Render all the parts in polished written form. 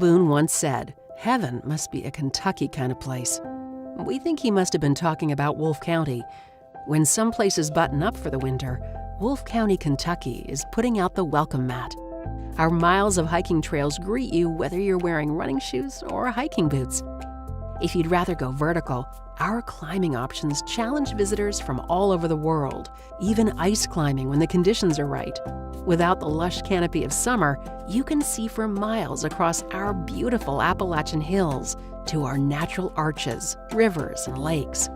Boone once said, "Heaven must be a Kentucky kind of place." We think he must have been talking about Wolfe County. When some places button up for the winter, Wolfe County, Kentucky is putting out the welcome mat. Our miles of hiking trails greet you whether you're wearing running shoes or hiking boots. If you'd rather go vertical, our climbing options challenge visitors from all over the world, even ice climbing when the conditions are right. Without the lush canopy of summer, you can see for miles across our beautiful Appalachian hills to our natural arches, rivers, and lakes.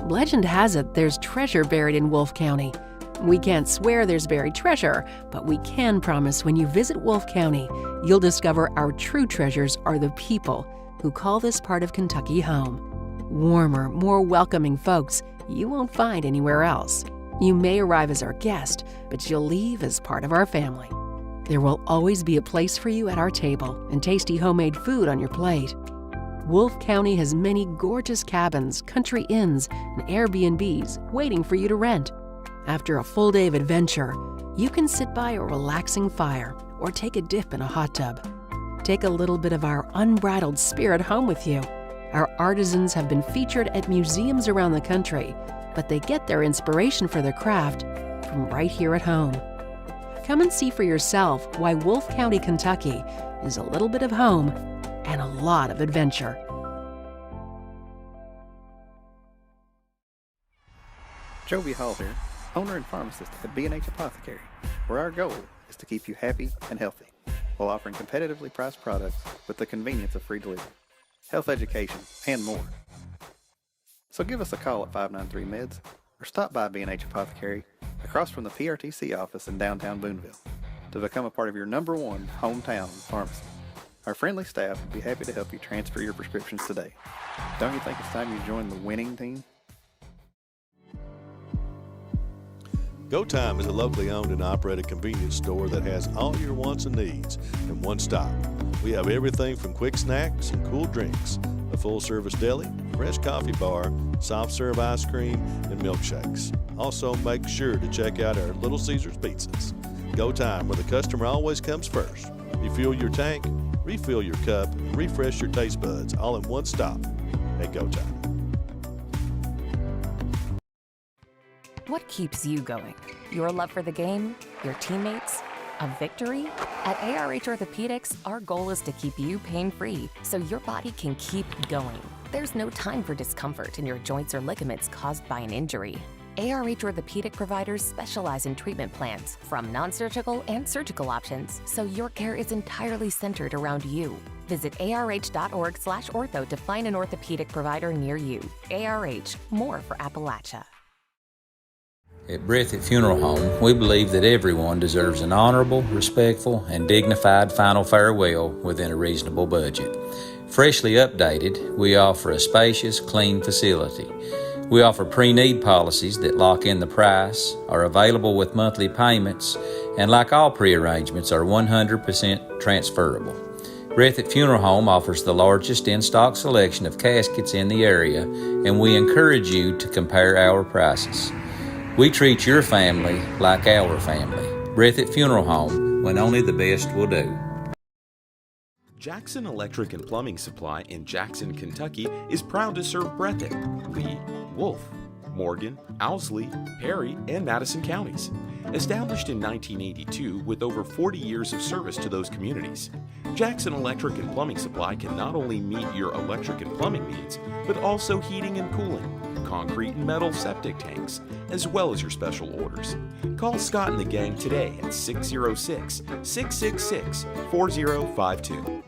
Legend has it there's treasure buried in Wolfe County. We can't swear there's buried treasure, but we can promise when you visit Wolfe County, you'll discover our true treasures are the people who call this part of Kentucky home. Warmer, more welcoming folks you won't find anywhere else. You may arrive as our guest, but you'll leave as part of our family. There will always be a place for you at our table and tasty homemade food on your plate. Wolfe County has many gorgeous cabins, country inns, and Airbnbs waiting for you to rent. After a full day of adventure, you can sit by a relaxing fire or take a dip in a hot tub. Take a little bit of our unbridled spirit home with you. Our artisans have been featured at museums around the country, but they get their inspiration for their craft from right here at home. Come and see for yourself why Wolfe County, Kentucky is a little bit of home and a lot of adventure. Joby Hall here, owner and pharmacist at B&H Apothecary, where our goal is to keep you happy and healthy while offering competitively priced products with the convenience of free delivery, health education, and more. So give us a call at 593-MEDS or stop by B&H Apothecary across from the PRTC office in downtown Booneville to become a part of your #1 hometown pharmacy. Our friendly staff would be happy to help you transfer your prescriptions today. Don't you think it's time you join the winning team? Go Time is a locally owned and operated convenience store that has all your wants and needs in one stop. We have everything from quick snacks and cool drinks, a full-service deli, fresh coffee bar, soft-serve ice cream, and milkshakes. Also, make sure to check out our Little Caesars pizzas. Go Time, where the customer always comes first. Refuel your tank, refill your cup, and refresh your taste buds all in one stop at Go Time. What keeps you going? Your love for the game? Your teammates? A victory? At ARH Orthopedics, our goal is to keep you pain-free so your body can keep going. There's no time for discomfort in your joints or ligaments caused by an injury. ARH Orthopedic providers specialize in treatment plans, from non-surgical and surgical options, so your care is entirely centered around you. Visit arh.org/ortho to find an orthopedic provider near you. ARH, more for Appalachia. At Breathitt Funeral Home, we believe that everyone deserves an honorable, respectful, and dignified final farewell within a reasonable budget. Freshly updated, we offer a spacious, clean facility. We offer pre-need policies that lock in the price, are available with monthly payments, and like all pre-arrangements, are 100% transferable. Breathitt Funeral Home offers the largest in-stock selection of caskets in the area, and we encourage you to compare our prices. We treat your family like our family. Breathitt Funeral Home, when only the best will do. Jackson Electric and Plumbing Supply in Jackson, Kentucky is proud to serve Breathitt, Lee, Wolfe, Morgan, Owsley, Perry, and Madison counties. Established in 1982 with over 40 years of service to those communities, Jackson Electric and Plumbing Supply can not only meet your electric and plumbing needs, but also heating and cooling, concrete and metal septic tanks, as well as your special orders. Call Scott and the gang today at 606-666-4052.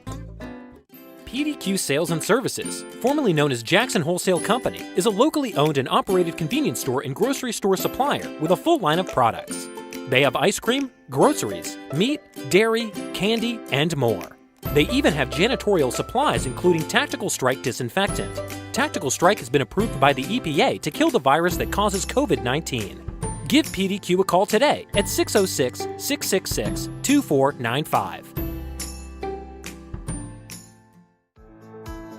PDQ Sales and Services, formerly known as Jackson Wholesale Company, is a locally owned and operated convenience store and grocery store supplier with a full line of products. They have ice cream, groceries, meat, dairy, candy, and more. They even have janitorial supplies including Tactical Strike disinfectant. Tactical Strike has been approved by the EPA to kill the virus that causes COVID-19. Give PDQ a call today at 606-666-2495.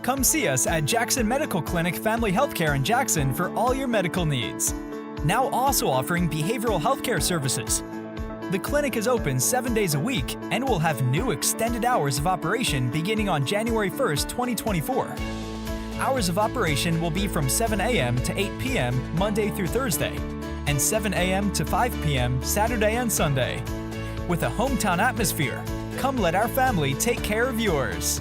Come see us at Jackson Medical Clinic Family Healthcare in Jackson for all your medical needs. Now also offering behavioral healthcare services. The clinic is open 7 days a week and will have new extended hours of operation beginning on January 1st, 2024. Hours of operation will be from 7 a.m. to 8 p.m. Monday through Thursday, and 7 a.m. to 5 p.m. Saturday and Sunday. With a hometown atmosphere, come let our family take care of yours.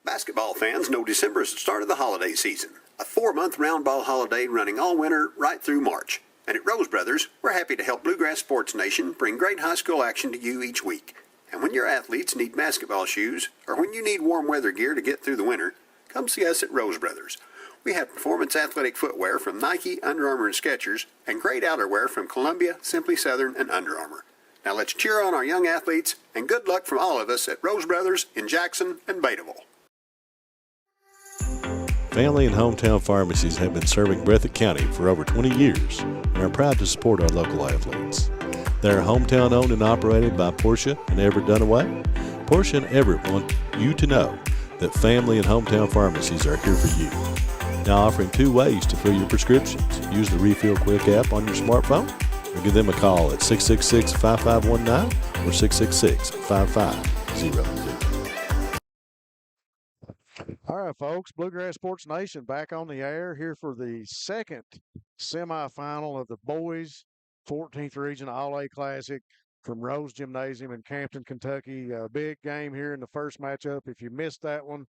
Basketball fans know December is the start of the holiday season. A 4-month round ball holiday running all winter right through March. And at Rose Brothers, we're happy to help Bluegrass Sports Nation bring great high school action to you each week. And when your athletes need basketball shoes, or when you need warm weather gear to get through the winter, come see us at Rose Brothers. We have performance athletic footwear from Nike, Under Armour, and Skechers, and great outerwear from Columbia, Simply Southern, and Under Armour. Now let's cheer on our young athletes, and good luck from all of us at Rose Brothers in Jackson and Betaville. Family and hometown pharmacies have been serving Breathitt County for over 20 years and are proud to support our local athletes. They are hometown owned and operated by Portia and Everett Dunaway. Portia and Everett want you to know that family and hometown pharmacies are here for you. Now offering 2 ways to fill your prescriptions. Use the Refill Quick app on your smartphone or give them a call at 666-5519 or 666-5500. All right, folks, Bluegrass Sports Nation back on the air here for the second semifinal of the boys 14th Region All-A Classic from Rose Gymnasium in Campton, Kentucky. A big game here in the first matchup. If you missed that one,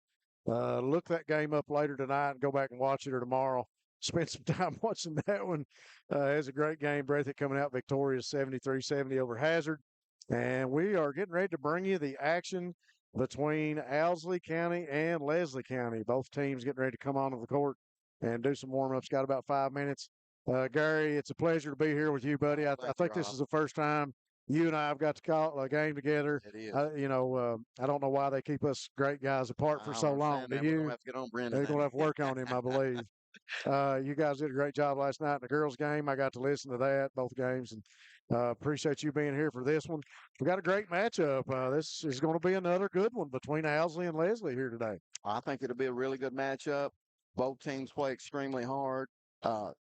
look that game up later tonight and go back and watch it, or tomorrow. Spend some time watching that one. It's a great game. Breathitt coming out victorious 73-70 over Hazard. And we are getting ready to bring you the action between Owsley County and Leslie County. Both teams getting ready to come onto the court and do some warm-ups. Got about 5 minutes. Gary, it's a pleasure to be here with you, buddy. I think this is the first time you and I have got to call a game together. It is. I don't know why they keep us great guys apart for so long. We're going to have to get on Brendan. They're going to have to work on him, I believe. You guys did a great job last night in the girls' game. I got to listen to that, both games, and appreciate you being here for this one. We got a great matchup. This is going to be another good one between Owsley and Leslie here today. I think it'll be a really good matchup. Both teams play extremely hard.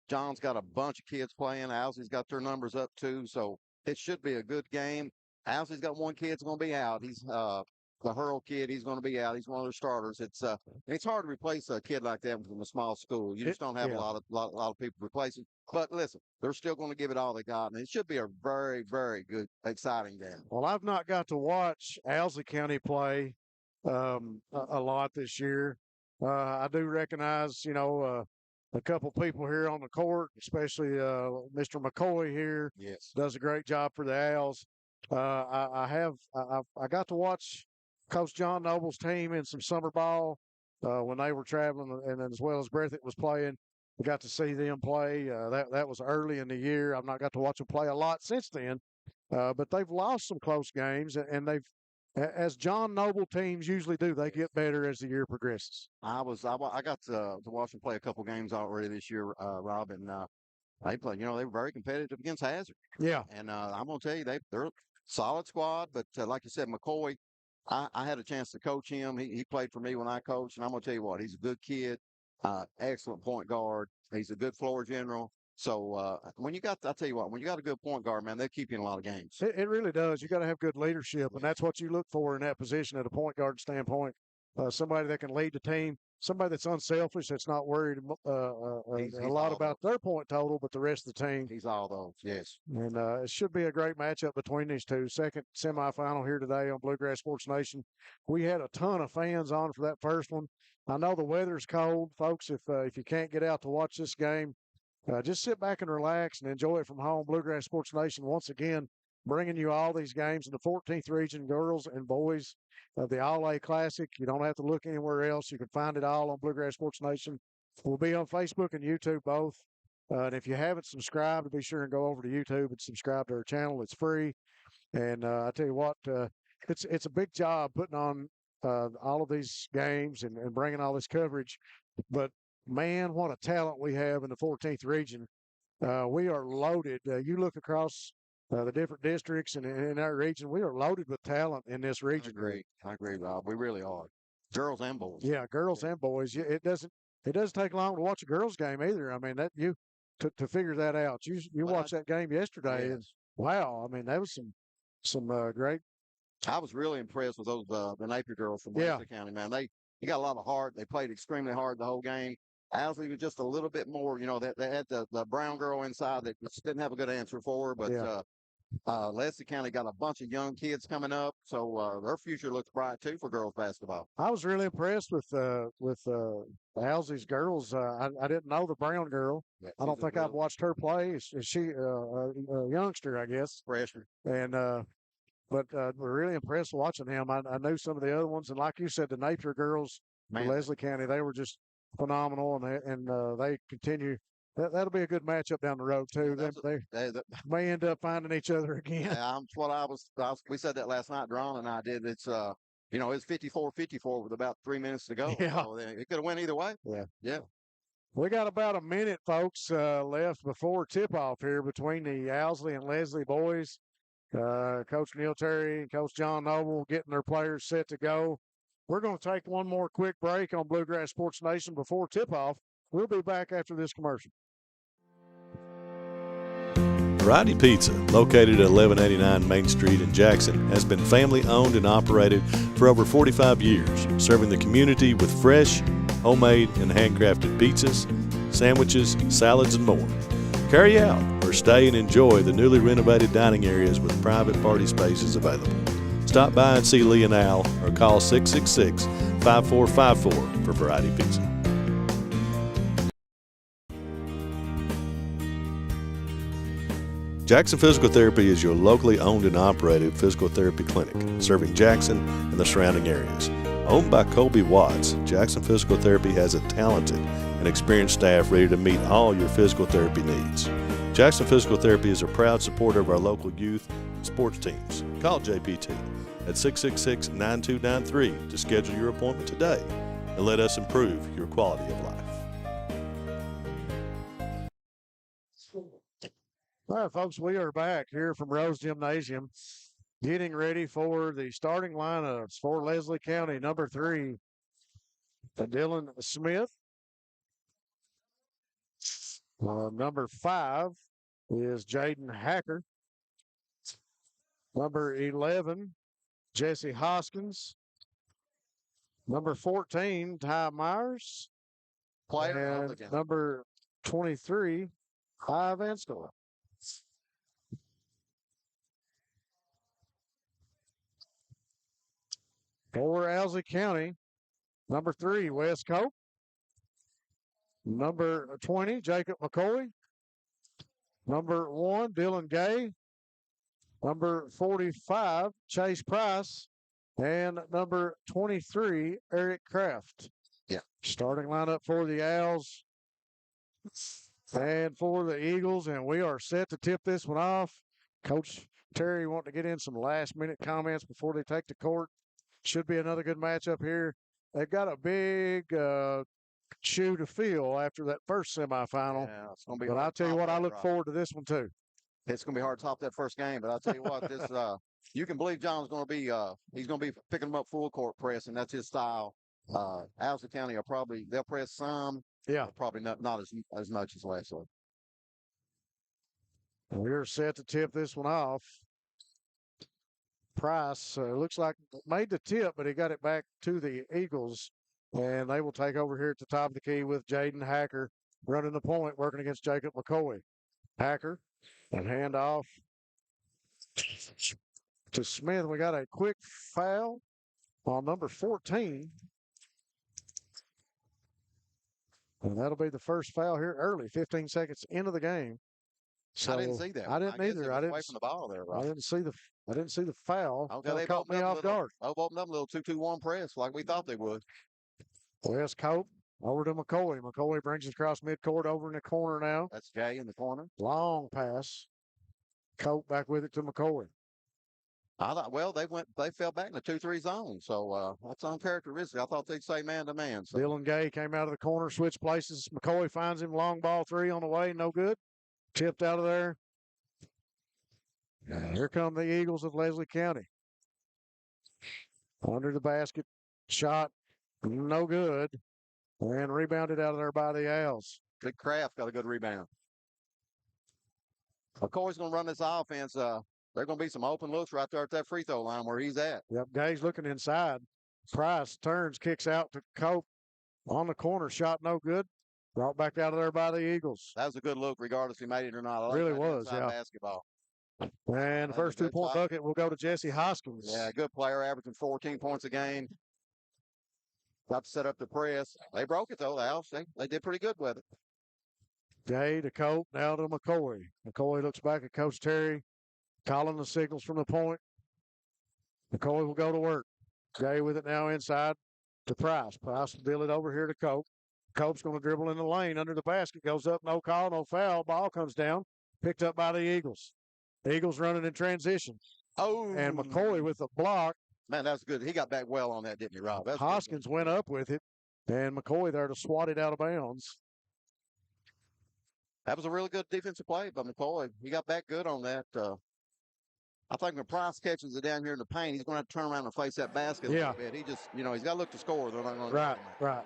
John's got a bunch of kids playing. Owsley's got their numbers up too, so it should be a good game. Owsley's got one kid that's going to be out. He's the Hurl kid. He's going to be out. He's one of their starters. It's hard to replace a kid like that from a small school. You just don't have a lot of people replacing. But listen, they're still going to give it all they got, and it should be a very, very good, exciting game. Well, I've not got to watch Owsley County play a lot this year. I do recognize, a couple people here on the court, especially Mr. McCoy here. Yes, does a great job for the Owls. I got to watch Coach John Noble's team in some summer ball when they were traveling, and as well as Breathitt was playing. We got to see them play. That was early in the year. I've not got to watch them play a lot since then, but they've lost some close games, and they've, as John Noble teams usually do, they get better as the year progresses. I got to watch them play a couple games already this year, Rob, and they play. They were very competitive against Hazard. Yeah, and I'm going to tell you, they're a solid squad. But like you said, McCoy, I had a chance to coach him. He played for me when I coached, and I'm going to tell you what, he's a good kid, excellent point guard. He's a good floor general. So I'll tell you what, when you got a good point guard, man, they'll keep you in a lot of games. It really does. You got to have good leadership, and that's what you look for in that position at a point guard standpoint. Somebody that can lead the team, somebody that's unselfish, that's not worried a lot about their point total, but the rest of the team. He's all those, yes. And it should be a great matchup between these two. Second semifinal here today on Bluegrass Sports Nation. We had a ton of fans on for that first one. I know the weather's cold, folks. If you can't get out to watch this game, just sit back and relax and enjoy it from home. Bluegrass Sports Nation, once again, bringing you all these games in the 14th Region, girls and boys, the All-A Classic. You don't have to look anywhere else. You can find it all on Bluegrass Sports Nation. We'll be on Facebook and YouTube both. And if you haven't subscribed, be sure and go over to YouTube and subscribe to our channel. It's free. And I tell you what, it's a big job putting on all of these games and bringing all this coverage. But man, what a talent we have in the 14th Region. We are loaded. You look across the different districts and in our region, we are loaded with talent in this region. I agree, Rob. We really are. Girls and boys. Yeah, girls and boys. It doesn't take long to watch a girls game either. I mean, to figure that out. You Well, watched that game yesterday, and yes. wow, I mean, that was some great. I was really impressed with those the Napier girls from Yeah. Owsley County, man. They got a lot of heart. They played extremely hard the whole game. Owsley was just a little bit more, they had the brown girl inside that just didn't have a good answer for her, but Yeah. Leslie County got a bunch of young kids coming up, so their future looks bright too for girls basketball. I was really impressed with Owsley's girls. I didn't know the brown girl. Yeah, I don't she's a think I've real watched her play. Is she a youngster, I guess? freshman. And but we're really impressed watching him. I knew some of the other ones, and like you said, the Napier girls, Man, Leslie County, they were just phenomenal, and they continue. That'll be a good matchup down the road too. They may end up finding each other again. that's what we said that last night, Ron and I did. It's it's 54-54 with about 3 minutes to go. Yeah. So it could have went either way. Yeah. Yeah. We got about a minute, folks, left before tip-off here between the Owsley and Leslie boys. Coach Neil Terry and Coach John Noble getting their players set to go. We're going to take one more quick break on Bluegrass Sports Nation before tip-off. We'll be back after this commercial. Variety Pizza, located at 1189 Main Street in Jackson, has been family owned and operated for over 45 years, serving the community with fresh, homemade, and handcrafted pizzas, sandwiches, salads, and more. Carry out or stay and enjoy the newly renovated dining areas with private party spaces available. Stop by and see Lee and Al or call 666-5454 for Variety Pizza. Jackson Physical Therapy is your locally owned and operated physical therapy clinic, serving Jackson and the surrounding areas. Owned by Colby Watts, Jackson Physical Therapy has a talented and experienced staff ready to meet all your physical therapy needs. Jackson Physical Therapy is a proud supporter of our local youth and sports teams. Call JPT at 666-9293 to schedule your appointment today and let us improve your quality of life. All right, folks, we are back here from Rose Gymnasium, getting ready for the starting lineups for Leslie County. Number 3, Dylan Smith. Number 5 is Jaden Hacker. Number 11, Jesse Hoskins. Number 14, Ty Myers. And number 23, Ty Vanstola. For Owsley County, number 3, Wes Cope. Number 20, Jacob McCoy. Number 1, Dylan Gay. Number 45, Chase Price. And number 23, Eric Kraft. Yeah. Starting lineup for the Owls and for the Eagles. And we are set to tip this one off. Coach Terry wanting to get in some last-minute comments before they take the court. Should be another good matchup here. They've got a big shoe to fill after that first semifinal. Yeah, it's going to be. But I'll tell you what, I look forward to this one too. It's going to be hard to top that first game. But I'll tell you what, this you can believe John's going to be he's going to be picking them up full court press, and that's his style. Owsley County they'll press some. Yeah, probably not as much as last week. We're set to tip this one off. Price looks like made the tip, but he got it back to the Eagles, and they will take over here at the top of the key with Jaden Hacker running the point, working against Jacob McCoy. Hacker and handoff to Smith. We got a quick foul on number 14. And that'll be the first foul here early, 15 seconds into the game. So I didn't see that. I didn't either. I didn't away from the ball there, right? I didn't see the foul. Okay, That caught me off guard. They've opened up a little 2-2-1 press like we thought they would. Wes Cope over to McCoy. McCoy brings it across midcourt over in the corner now. That's Gay in the corner. Long pass. Cope back with it to McCoy. I thought, well, they fell back in the 2-3 zone, so that's uncharacteristic. I thought they'd say man to man. So. Dylan Gay came out of the corner, switched places. McCoy finds him, long ball 3 on the way, no good. Tipped out of there. And here come the Eagles of Leslie County. Under the basket, shot, no good. And rebounded out of there by the Owls. Good Kraft got a good rebound. McCoy's going to run this offense. There are going to be some open looks right there at that free throw line where he's at. Yep, Gay's looking inside. Price turns, kicks out to Cope on the corner. Shot no good. Brought back out of there by the Eagles. That was a good look, regardless if he made it or not. I like Really that was, inside yeah. basketball. And the first 2-point bucket will go to Jesse Hoskins. Yeah, good player, averaging 14 points a game. Got to set up the press. They broke it, though, the Owls. They did pretty good with it. Gay to Cope, now to McCoy. McCoy looks back at Coach Terry, calling the signals from the point. McCoy will go to work. Gay with it now inside to Price. Price will deal it over here to Cope. Cope's going to dribble in the lane under the basket. Goes up, no call, no foul. Ball comes down. Picked up by the Eagles. The Eagles running in transition. Oh. And McCoy with a block. Man, that's good. He got back well on that, didn't he, Rob? That's Hoskins went up with it. And McCoy there to swat it out of bounds. That was a really good defensive play by McCoy. He got back good on that. I think when Price catches it down here in the paint, he's going to have to turn around and face that basket a little bit. He just, he's got to look to score. They're not going to Right.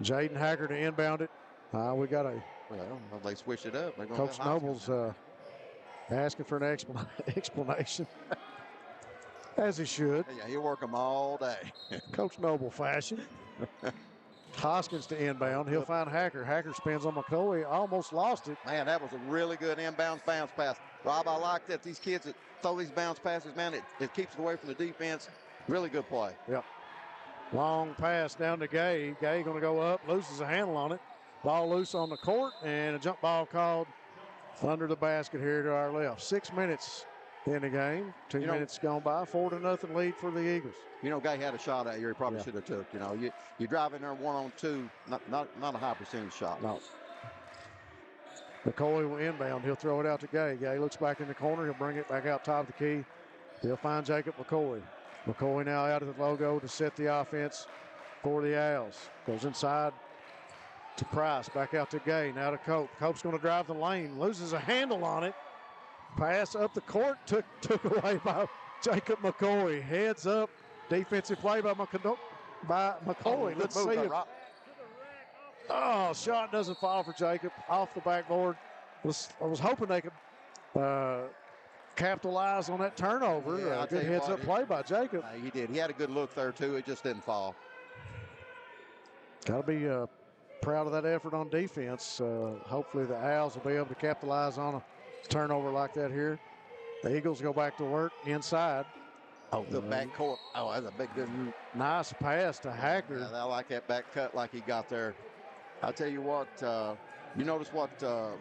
Jaden Hacker to inbound it. We got a. Well, they switched it up. Coach Noble's asking for an explanation, as he should. Yeah, he'll work them all day. Coach Noble fashion. Hoskins to inbound. He'll find Hacker. Hacker spins on McCoy. Almost lost it. Man, that was a really good inbounds bounce pass. Rob, I like that. These kids that throw these bounce passes, man, it keeps it away from the defense. Really good play. Yep. Long pass down to Gay. Gay going to go up, loses a handle on it. Ball loose on the court, and a jump ball called under the basket here to our left. 6 minutes in the game. 2 minutes gone by. 4-0 lead for the Eagles. Gay had a shot out here he probably should have took. You drive in there 1-on-2, not a high percentage shot. No. McCoy will inbound. He'll throw it out to Gay. Gay looks back in the corner. He'll bring it back out top of the key. He'll find Jacob McCoy. McCoy now out of the logo to set the offense for the Owls. Goes inside to Price. Back out to Gay. Now to Cope. Cope's going to drive the lane. Loses a handle on it. Pass up the court. Took away by Jacob McCoy. Heads up. Defensive play by McCoy. Let's see it. Oh, shot doesn't fall for Jacob. Off the backboard. I was hoping they could capitalize on that turnover. Yeah, Good heads-up play by Jacob. He did. He had a good look there, too. It just didn't fall. Got to be proud of that effort on defense. Hopefully the Owls will be able to capitalize on a turnover like that here. The Eagles go back to work inside. Oh, the back court. Oh, that's a big good. Nice pass to Hacker. Yeah, I like that back cut like he got there. I'll tell you what, you notice what,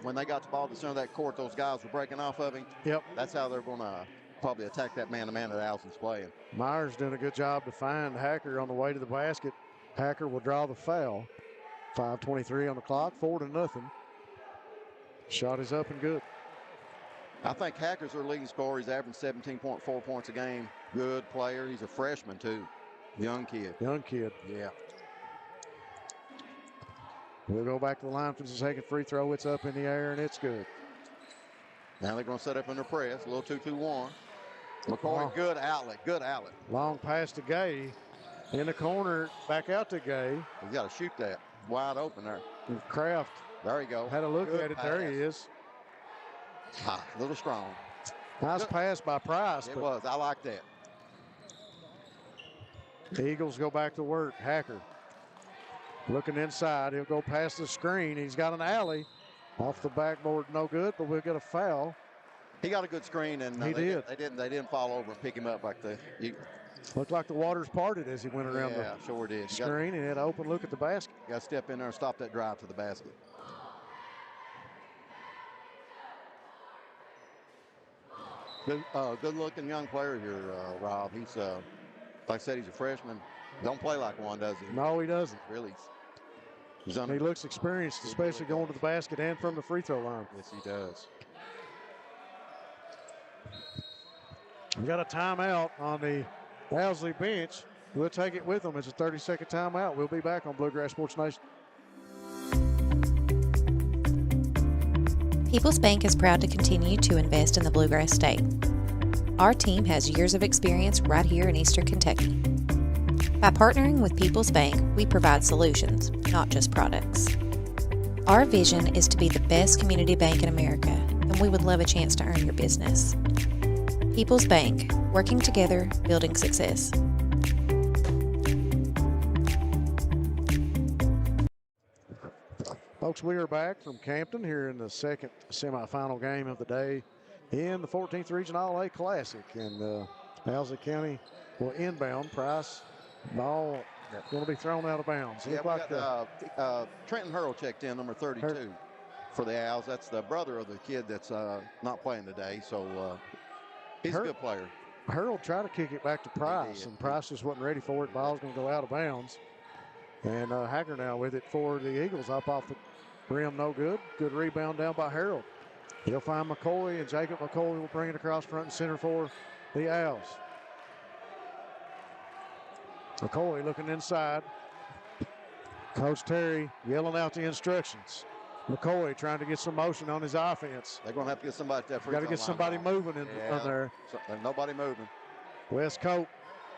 when they got the ball to the center of that court, those guys were breaking off of him. Yep. That's how they're going to probably attack that man-to-man that Allison's playing. Myers doing a good job to find Hacker on the way to the basket. Hacker will draw the foul. 5:23 on the clock, 4-0. Shot is up and good. I think Hacker's their leading scorer. He's averaging 17.4 points a game. Good player. He's a freshman, too. Young kid. Yeah. We'll go back to the line for the second free throw. It's up in the air, and it's good. Now they're going to set up in their press. A little 2-2-1. McCoy, good outlet. Long pass to Gay. In the corner, back out to Gay. He's got to shoot that. Wide open there. And Kraft. There you go. Had a look good at it. Pass. There he is. A little strong. Nice pass by Price. It was. I like that. The Eagles go back to work. Hacker looking inside. He'll go past the screen. He's got an alley. Off the backboard, no good, but we'll get a foul. He got a good screen, and he did. They didn't fall over and pick him up like looked like the waters parted as he went around the sure did. screen and had an open look at the basket. Got to step in there and stop that drive to the basket. Good looking young player here, Rob. He's, like I said, he's a freshman. Don't play like one, does he? No, he doesn't. Really. He looks experienced, especially going to the basket and from the free throw line. Yes, he does. We got a timeout on the Owsley bench. We'll take it with them. It's a 30-second timeout. We'll be back on Bluegrass Sports Nation. Peoples Bank is proud to continue to invest in the Bluegrass State. Our team has years of experience right here in Eastern Kentucky. By partnering with Peoples Bank, we provide solutions, not just products. Our vision is to be the best community bank in America, and we would love a chance to earn your business. People's Bank, working together, building success. Folks, we are back from Campton here in the second semifinal game of the day in the 14th Region All-A Classic. And Owsley County will inbound. Price, ball going to be thrown out of bounds. Yeah, Trenton Hurl checked in, number 32 for the Owls. That's the brother of the kid that's not playing today. So he's a good player. Hurl tried to kick it back to Price, and Price just wasn't ready for it. Ball's going to go out of bounds. And Hacker now with it for the Eagles up off the rim, no good. Good rebound down by Harold. He'll find McCoy, and Jacob McCoy will bring it across front and center for the Owls. McCoy looking inside. Coach Terry yelling out the instructions. McCoy trying to get some motion on his offense. They're going to have to get somebody at that free throw line. Got to get somebody moving in there. Nobody moving. West Cope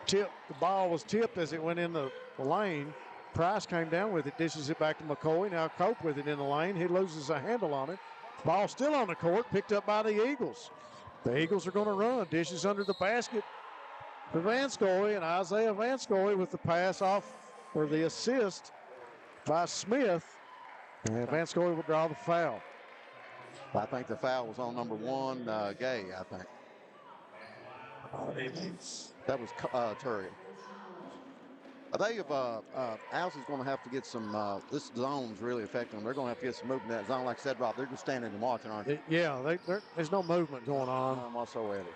tipped. The ball was tipped as it went in the lane. Price came down with it, dishes it back to McCoy. Now Cope with it in the lane. He loses a handle on it. Ball still on the court, picked up by the Eagles. The Eagles are going to run. Dishes under the basket for Vanscoy, and Isaiah Vanscoy with the pass off, or the assist by Smith. And Vanscoy will draw the foul. I think the foul was on number 1, Gay, I think. That was Turrier. I think if Owls is going to have to get some, this zone's really affecting them. They're going to have to get some movement in that zone. Like I said, Rob, they're just standing and watching, aren't they? Yeah, there's no movement going on. None whatsoever.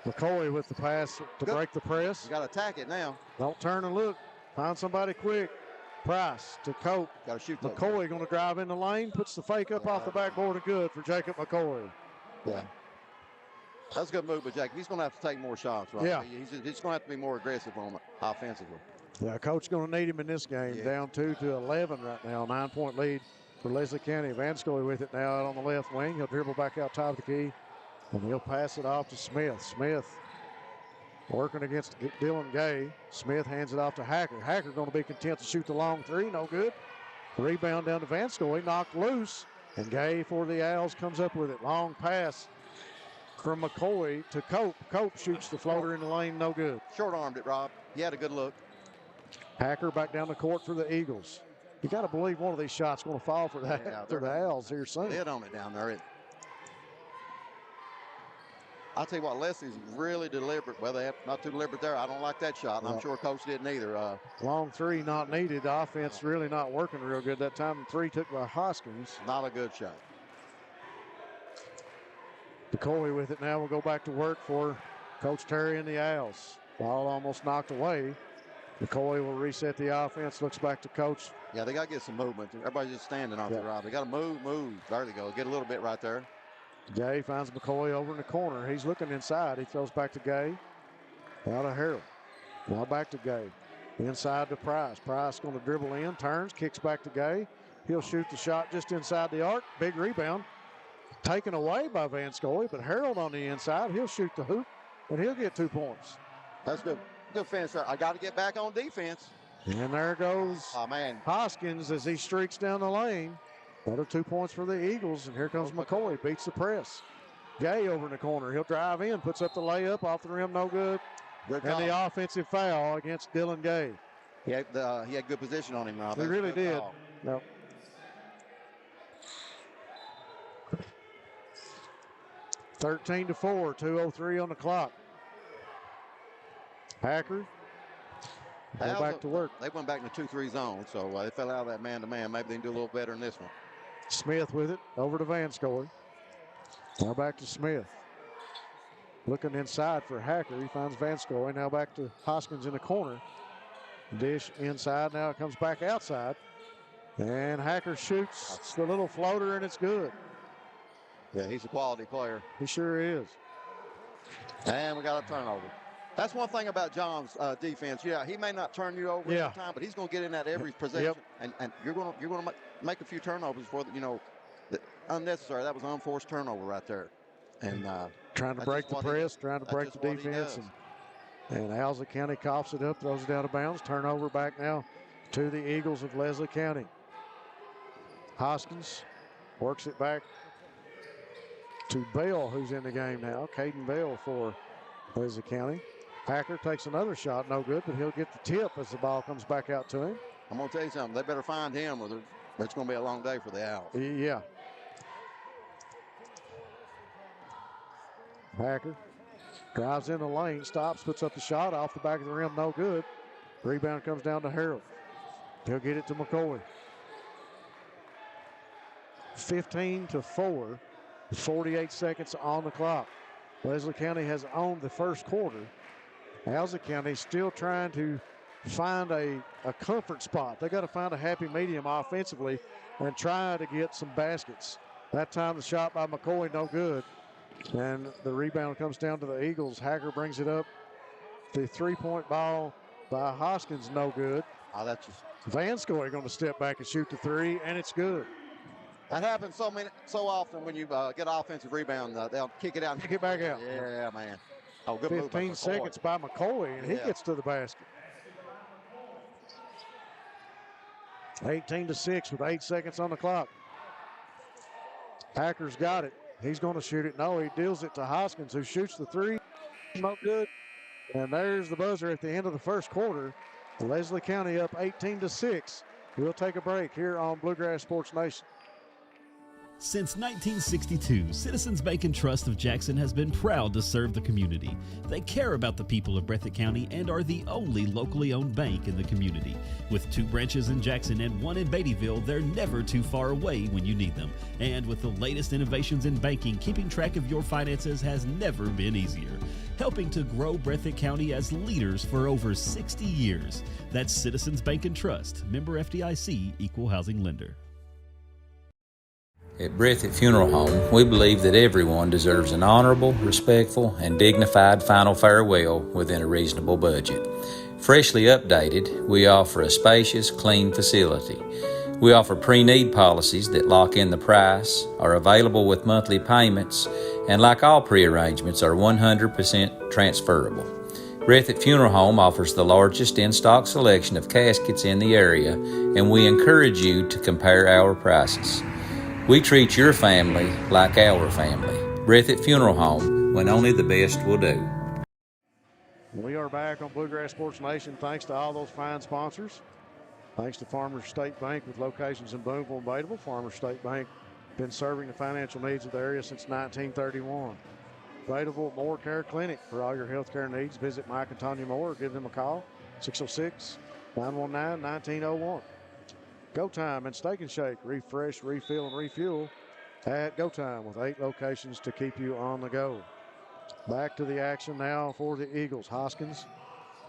McCoy with the pass to break the press. You got to attack it now. Don't turn and look. Find somebody quick. Price to Cope. Got to shoot. McCoy going to drive in the lane, puts the fake up off the backboard and good for Jacob McCoy. Yeah. That's a good move, but Jacob, he's going to have to take more shots, right? Yeah. He's going to have to be more aggressive on it offensively. Yeah, coach going to need him in this game. Yeah. Down 2-11 right now. 9-point lead for Leslie County. Vanscoy with it now out on the left wing. He'll dribble back out top of the key, and he'll pass it off to Smith. Smith working against Dylan Gay. Smith hands it off to Hacker. Hacker going to be content to shoot the long three. No good. Rebound down to Vanscoy. Knocked loose. And Gay for the Owls comes up with it. Long pass from McCoy to Cope. Cope shoots the floater in the lane. No good. Short-armed it, Rob. He had a good look. Hacker back down the court for the Eagles. You got to believe one of these shots going to fall for that for the Owls here soon. Hit on it down there. I'll tell you what, Leslie's really deliberate. Well, they're not too deliberate there. I don't like that shot, and I'm sure Coach didn't either. Long three not needed. The offense really not working real good that time. The three took by Hoskins. Not a good shot. McCoy with it now will go back to work for Coach Terry and the Owls. Ball almost knocked away. McCoy will reset the offense. Looks back to Coach. Yeah, they got to get some movement. Everybody's just standing off the Rob. They got to move. There they go. Get a little bit right there. Gay finds McCoy over in the corner. He's looking inside. He throws back to Gay. Out of Harold. Now back to Gay. Inside to Price. Price going to dribble in, turns, kicks back to Gay. He'll shoot the shot just inside the arc. Big rebound. Taken away by Vanscoy, but Harold on the inside. He'll shoot the hoop, and he'll get 2 points. That's good. Good finish. I got to get back on defense. And there goes man. Hoskins as he streaks down the lane. Another 2 points for the Eagles, and here comes McCoy. Beats the press. Gay over in the corner. He'll drive in, puts up the layup off the rim, no good. And the offensive foul against Dylan Gay. He had good position on him, Rob. He really did. No. $13-4, 2:03 on the clock. Hacker. Go back to work. They went back in the 2-3 zone, so they fell out of that man-to-man. Maybe they can do a little better in this one. Smith with it, over to Vanscoy. Now back to Smith. Looking inside for Hacker. He finds Vanscoy. Now back to Hoskins in the corner. Dish inside. Now it comes back outside. And Hacker shoots the little floater, and it's good. Yeah, he's a quality player. He sure is. And we got a turnover. That's one thing about John's defense. Yeah, he may not turn you over every time, but he's going to get in that every possession. And you're going to make a few turnovers for unnecessary. That was an unforced turnover right there. And trying to break the press, trying to break the defense. And Owsley County coughs it up, throws it out of bounds. Turnover back now to the Eagles of Leslie County. Hoskins works it back to Bell, who's in the game now. Caden Bell for Owsley County. Hacker takes another shot, no good, but he'll get the tip as the ball comes back out to him. I'm going to tell you something. They better find him or it's going to be a long day for the Owls. Yeah. Hacker drives in the lane, stops, puts up the shot off the back of the rim, no good. Rebound comes down to Harold. He'll get it to McCoy. 15-4, 48 seconds on the clock. Owsley County has owned the first quarter. Owsley County still trying to find a comfort spot. They got to find a happy medium offensively and try to get some baskets. That time the shot by McCoy, no good. And the rebound comes down to the Eagles. Hacker brings it up. The three-point ball by Hoskins, no good. Oh, that's just Vanscoy going to step back and shoot the three, and it's good. that happens so often when you get offensive rebound. They'll kick it out and Kick it back out. Yeah, man. Oh, good move by 15 McCoy. seconds by McCoy, and he gets to the basket. 18-6 with 8 seconds on the clock. Hacker's got it. He's going to shoot it. No, he deals it to Hoskins, who shoots the three. No good. And there's the buzzer at the end of the first quarter. Owsley County up 18-6. We'll take a break here on Bluegrass Sports Nation. Since 1962, Citizens Bank and Trust of Jackson has been proud to serve the community. They care about the people of Breathitt County and are the only locally owned bank in the community. With 2 branches in Jackson and 1 in Beattyville, they're never too far away when you need them. And with the latest innovations in banking, keeping track of your finances has never been easier. Helping to grow Breathitt County as leaders for over 60 years. That's Citizens Bank and Trust, member FDIC, equal housing lender. At Breathitt Funeral Home, we believe that everyone deserves an honorable, respectful, and dignified final farewell within a reasonable budget. Freshly updated, we offer a spacious, clean facility. We offer pre-need policies that lock in the price, are available with monthly payments, and like all pre-arrangements, are 100% transferable. Breathitt Funeral Home offers the largest in-stock selection of caskets in the area, and we encourage you to compare our prices. We treat your family like our family. Breathitt Funeral Home, when only the best will do. We are back on Bluegrass Sports Nation thanks to all those fine sponsors. Thanks to Farmers State Bank with locations in Boonville and Beattyville. Farmers State Bank been serving the financial needs of the area since 1931. Beattyville Moore Care Clinic for all your health care needs. Visit Mike and Tanya Moore or give them a call, 606-919-1901. Go Time and Steak and Shake. Refresh, refill, and refuel at Go Time with 8 locations to keep you on the go. Back to the action now for the Eagles. Hoskins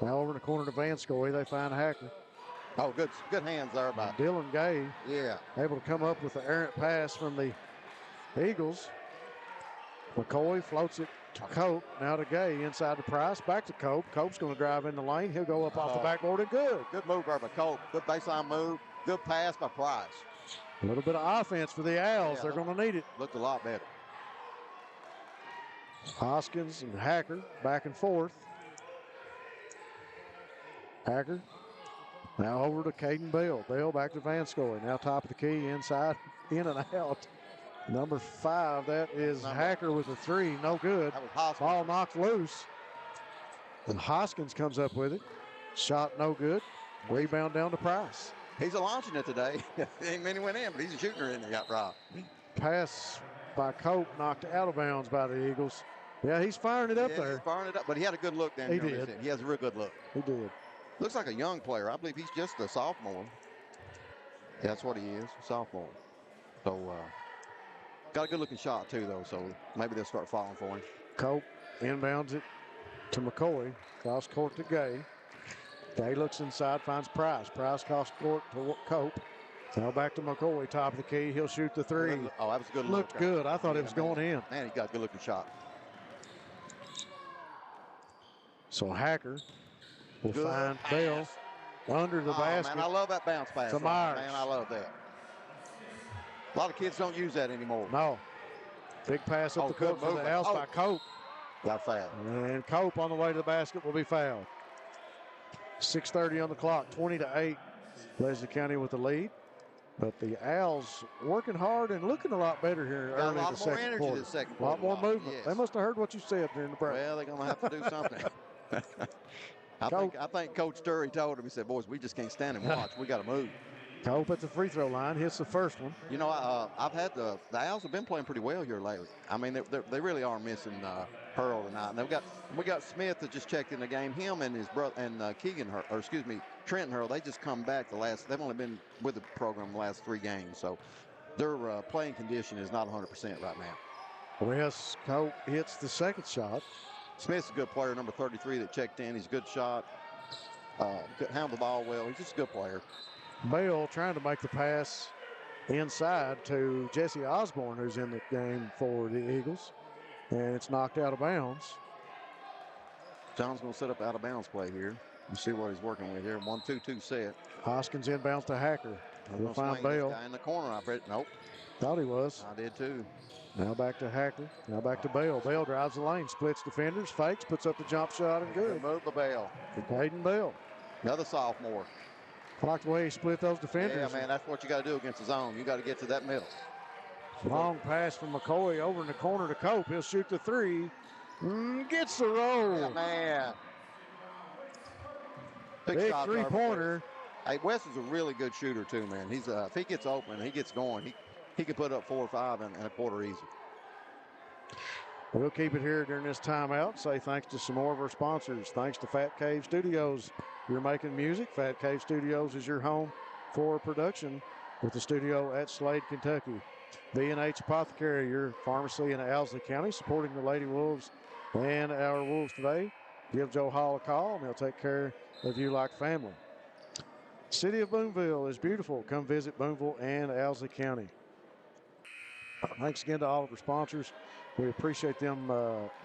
now over in the corner to Vanscoy. They find Hacker. Oh, good hands there by Dylan Gay. Yeah. Able to come up with the errant pass from the Eagles. McCoy floats it to Cope. Now to Gay inside the Price. Back to Cope. Cope's going to drive in the lane. He'll go up off the backboard and good. Good move there by Cope. Good baseline move. Good pass by Price. A little bit of offense for the Owls. Yeah, they're going to need it. Looked a lot better. Hoskins and Hacker back and forth. Hacker now over to Caden Bell. Bell back to Vanscoy. Now top of the key, inside, in and out. Number 5, that is Hacker with a 3. No good. That was Hoskins. Ball knocked loose. And Hoskins comes up with it. Shot no good. Rebound down to Price. He's launching it today. Ain't many went in, but he's a shooter in there. Got robbed. Pass by Cope knocked out of bounds by the Eagles. Yeah, he's firing it up there. He's firing it up, but he had a good look down He here. did. He has a real good look. He did. Looks like a young player. I believe he's just a sophomore. Yeah, that's what he is, sophomore. So, got a good-looking shot, too, though, so maybe they'll start falling for him. Cope inbounds it to McCoy. Cross court to Gay. Gay looks inside, finds Price. Price cross court to Cope. Now back to McCoy, top of the key. He'll shoot the 3. Oh, that was a good look. Looked good. I thought it was going in. Man, he got a good-looking shot. So Hacker will find Bell under the basket. Man, I love that bounce pass. To Myers. Man, I love that. A lot of kids don't use that anymore. No. Big pass up the court for the Owls by Cope. Got fouled. And Cope on the way to the basket will be fouled. 6:30 on the clock, 20-8. Owsley County with the lead. But the Owls working hard and looking a lot better here Got early a in lot the more second energy quarter. this second A lot quarter. more movement. Yes. They must have heard what you said during the break. Well, they're going to have to do something. I think Coach Sturry told him, he said, boys, we just can't stand and watch. We got to move. Cope at the free throw line hits the first one. You know, I've had the Owls have been playing pretty well here lately. I mean, they really are missing Hurl tonight. And we got Smith that just checked in the game. Him and his brother and Trenton Hurl. They just come back they've only been with the program the last 3 games, so their playing condition is not 100% right now. Wes Cope hits the second shot. Smith's a good player, number 33 that checked in. He's a good shot. Could handle the ball well. He's just a good player. Bale trying to make the pass inside to Jesse Osborne, who's in the game for the Eagles. And it's knocked out of bounds. John's going to set up out of bounds play here. You see what he's working with here. 1-2-2 set. Hoskins inbounds to Hacker. We'll find Bale. Bale. Guy in the corner, I bet. Nope. Thought he was. I did too. Now back to Hacker. Now back to Bale. Bale drives the lane, splits defenders, fakes, puts up the jump shot, and good. Move the Bale. For Caden Bale. Another sophomore. I like the way he split those defenders. Yeah, man, that's what you got to do against the zone. You got to get to that middle. Long pass from McCoy over in the corner to Cope. He'll shoot the 3. Gets the roll. Yeah, man. Big three-pointer. Hey, Wes is a really good shooter too, man. He's if he gets open, he gets going. He can put up 4 or 5 in a quarter easy. We'll keep it here during this timeout. Say thanks to some more of our sponsors. Thanks to Fat Cave Studios. You're making music. Fat Cave Studios is your home for production with the studio at Slade, Kentucky. B&H Apothecary, your pharmacy in Owsley County, supporting the Lady Wolves and our Wolves today. Give Joe Hall a call, and he'll take care of you like family. City of Boonville is beautiful. Come visit Boonville and Owsley County. Thanks again to all of our sponsors. We appreciate them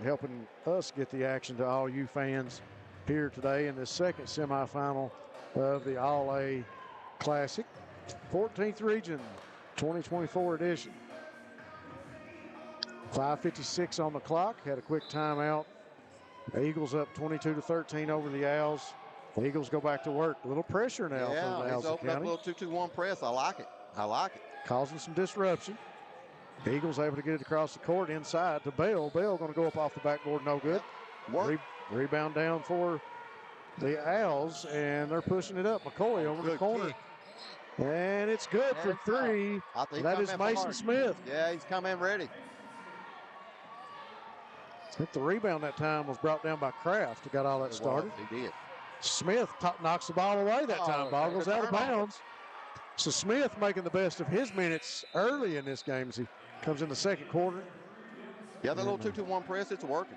helping us get the action to all you fans here today in this second semifinal of the All-A Classic, 14th Region, 2024 edition. 5:56 on the clock. Had a quick timeout. The Eagles up 22-13 over the Owls. The Eagles go back to work. A little pressure now from Yeah, he's Owsley opened up a County. little 2-2-1 press. I like it. Causing some disruption. The Eagles able to get it across the court inside to Bale. Bale going to go up off the backboard, no good. Rebound down for the Owls, and they're pushing it up. McCoy over the corner. Kick. And it's good for 3. That is Mason Smith. Yeah, he's come in ready. I think the rebound that time was brought down by Kraft. Got all that started. He did. Smith knocks the ball away that time. Ball goes out of bounds. So Smith making the best of his minutes early in this game as he comes in the second quarter. Yeah, that little 2-2-1 press, it's working.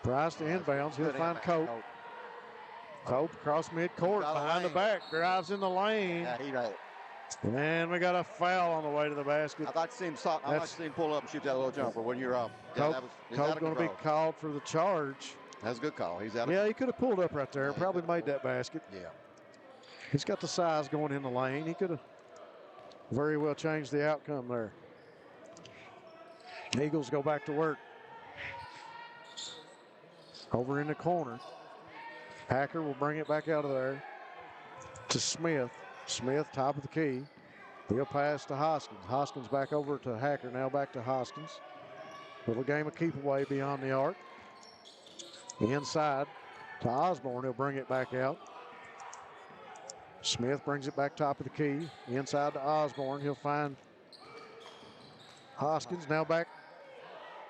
Price to inbounds. He'll find Cope. Cope across midcourt, behind the back, drives in the lane. Yeah, he right. And we got a foul on the way to the basket. I'd like to see him pull up and shoot that little jumper when you're up. Cope going to be called for the charge. That's a good call. He's out. Yeah, he could have pulled up right there and probably made that basket. Yeah. He's got the size going in the lane. He could have very well changed the outcome there. Eagles go back to work. Over in the corner. Hacker will bring it back out of there to Smith. Smith, top of the key. He'll pass to Hoskins. Hoskins back over to Hacker. Now back to Hoskins. Little game of keep away beyond the arc. Inside to Osborne. He'll bring it back out. Smith brings it back top of the key. Inside to Osborne. He'll find Hoskins. Now back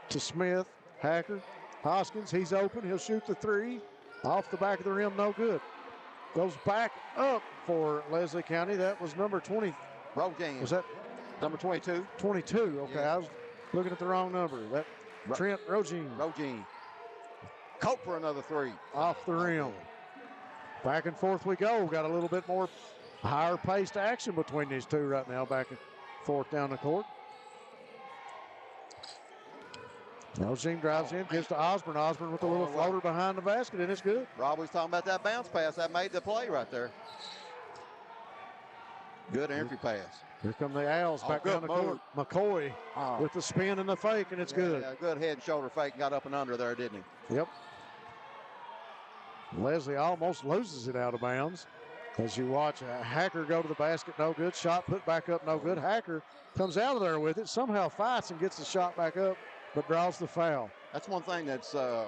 to Smith. Hacker. Hoskins, he's open. He'll shoot the 3. Off the back of the rim, no good. Goes back up for Leslie County. That was number 20. Rogan. Was that number 22? 22. Okay, yeah. I was looking at the wrong number. That Trent Rogin. Cope for another 3. Off the rim. Back and forth we go. Got a little bit more higher paced action between these two right now. Back and forth down the court. Rogin drives in, gives to Osborne. Osborne with a little floater behind the basket, and it's good. Rob was talking about that bounce pass. That made the play right there. Good entry pass. Here come the Owls back down the court. McCoy with the spin and the fake, and it's good. Yeah, good head and shoulder fake. Got up and under there, didn't he? Yep. Leslie almost loses it out of bounds. As you watch Hacker go to the basket, no good. Shot put back up, no good. Hacker comes out of there with it, somehow fights and gets the shot back up, but draws the foul. That's one thing that's a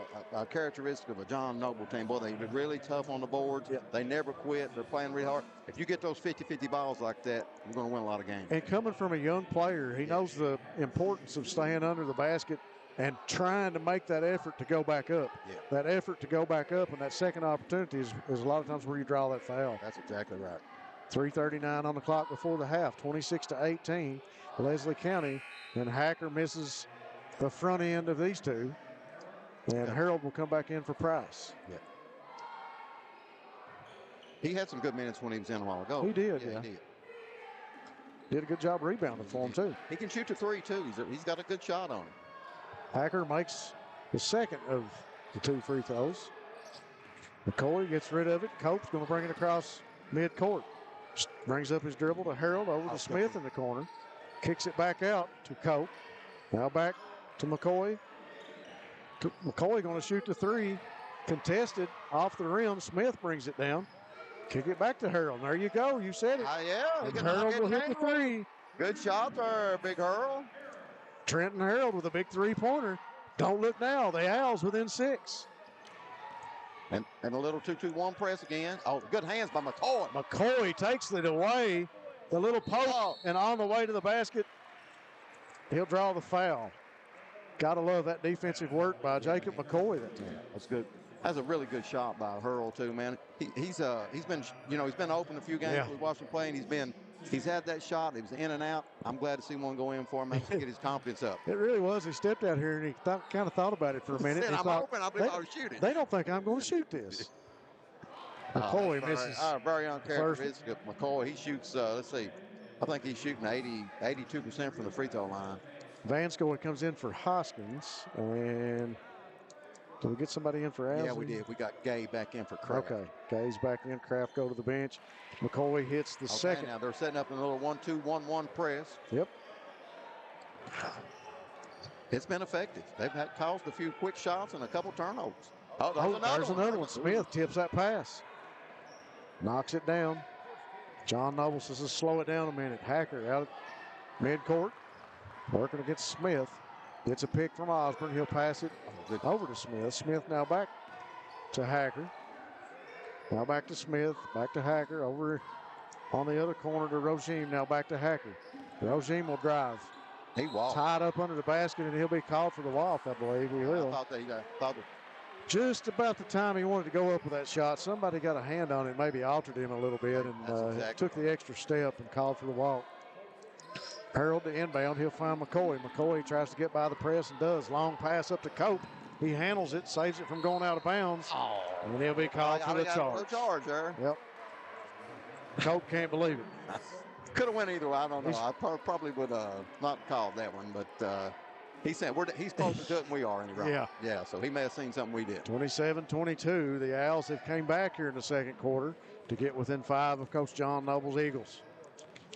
characteristic of a John Noble team. Boy, they're really tough on the boards. Yeah. They never quit. They're playing really hard. If you get those 50-50 balls like that, you're going to win a lot of games. And coming from a young player, he knows the importance of staying under the basket and trying to make that effort to go back up. Yeah. That effort to go back up and that second opportunity is a lot of times where you draw that foul. That's exactly right. 3:39 on the clock before the half, 26-18. Owsley County, and Hacker misses the front end of these two. And Harold will come back in for Price. Yeah. He had some good minutes when he was in a while ago. He did, yeah. He did. Did a good job rebounding for him, too. He can shoot the three, too. He's got a good shot on him. Hacker makes the second of the two free throws. McCoy gets rid of it. Cope's going to bring it across midcourt. Brings up his dribble to Harold over to Smith in the corner. Kicks it back out to Cope. Now back to McCoy. McCoy going to shoot the three. Contested off the rim. Smith brings it down. Kick it back to Harold. There you go. You said it. Yeah. And Harold will hit the three. Good shot there, Big Harold. Trenton Harold with a big three-pointer. Don't look now. The Owls within 6. And a little 2-2-1 press again. Oh, good hands by McCoy. McCoy takes it away. The little poke, and on the way to the basket, he'll draw the foul. Got to love that defensive work by Jacob McCoy that time. That's good. That's a really good shot by Hurl too, man. He's been open a few games. Yeah. We watched him play, and he's had that shot. It was in and out. I'm glad to see one go in for him and get his confidence up. It really was. He stepped out here and he kind of thought about it for a minute. I'm open. I believe I was shooting. They don't think I'm going to shoot this. McCoy misses. Very uncharacteristic of McCoy. He shoots. Let's see. I think he's shooting 82% from the free throw line. Vanscoy comes in for Hoskins, and did we get somebody in for Owsley? Yeah, we did. We got Gay back in for Kraft. Okay, Gay's back in. Kraft go to the bench. McCoy hits the second. Now they're setting up a little 1-2-1-1 press. Yep. It's been effective. They've caused a few quick shots and a couple turnovers. Oh, there's another one. Smith tips that pass. Knocks it down. John Noble says, let's slow it down a minute. Hacker out at midcourt. Working against Smith. Gets a pick from Osborne. He'll pass it over to Smith. Smith now back to Hacker. Now back to Smith. Back to Hacker. Over on the other corner to Rogime. Now back to Hacker. Rogime will drive. He walked. Tied up under the basket, and he'll be called for the walk, I believe. He will. I thought that Just about the time he wanted to go up with that shot, somebody got a hand on it, maybe altered him a little bit, and took the extra step and called for the walk. Harold to inbound. He'll find McCoy. McCoy tries to get by the press and does. Long pass up to Cope. He handles it, saves it from going out of bounds. And he'll be called for the charge. No charge there. Yep. Cope can't believe it. Could have went either way. I don't know. I probably would not called that one, but he said he's closer to it than we are. Yeah. So he may have seen something we did. 27-22. The Owls have came back here in the second quarter to get within 5 of Coach John Noble's Eagles.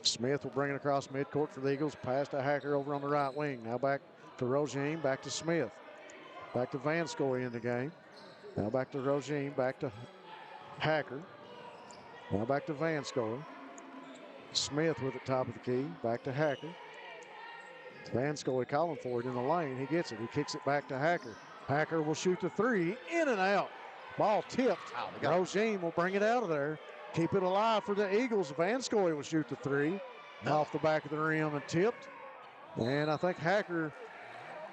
Smith will bring it across midcourt for the Eagles. Pass to Hacker over on the right wing. Now back to Rogime. Back to Smith. Back to Vanscoy in the game. Now back to Rogime. Back to Hacker. Now back to Vanscoy. Smith with the top of the key. Back to Hacker. Vanscoy calling for it in the lane. He gets it. He kicks it back to Hacker. Hacker will shoot the three. In and out. Ball tipped. Rogime will bring it out of there. Keep it alive for the Eagles. Vanscoy will shoot the three off the back of the rim and tipped. And I think Hacker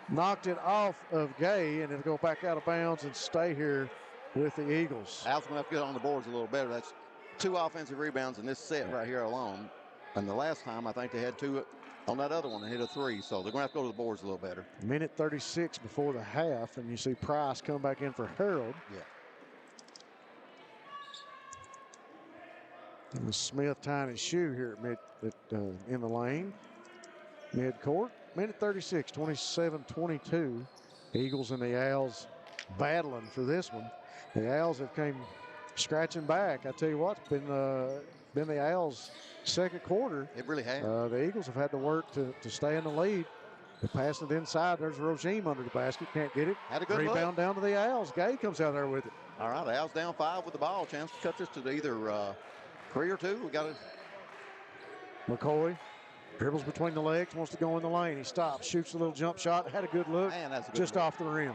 knocked it off of Gay, and it'll go back out of bounds and stay here with the Eagles. Al's going to have to get on the boards a little better. That's 2 offensive rebounds in this set right here alone. And the last time, I think they had 2 on that other one and hit a 3. So they're going to have to go to the boards a little better. Minute 36 before the half, and you see Price come back in for Harold. Yeah. And Smith tying his shoe here in the lane. Mid-court. Minute 36, 27-22. Eagles and the Owls battling for this one. The Owls have came scratching back. I tell you what, it's been the Owls' second quarter. It really has. The Eagles have had to work to stay in the lead. They're passing it inside. There's Rogime under the basket. Can't get it. Had a good rebound down to the Owls. Gay comes out there with it. All right, the Owls down 5 with the ball. Chance to cut this to either 3 or 2. We got it. McCoy dribbles between the legs, wants to go in the lane. He stops, shoots a little jump shot, had a good look, Man, that's a good just look. off the rim.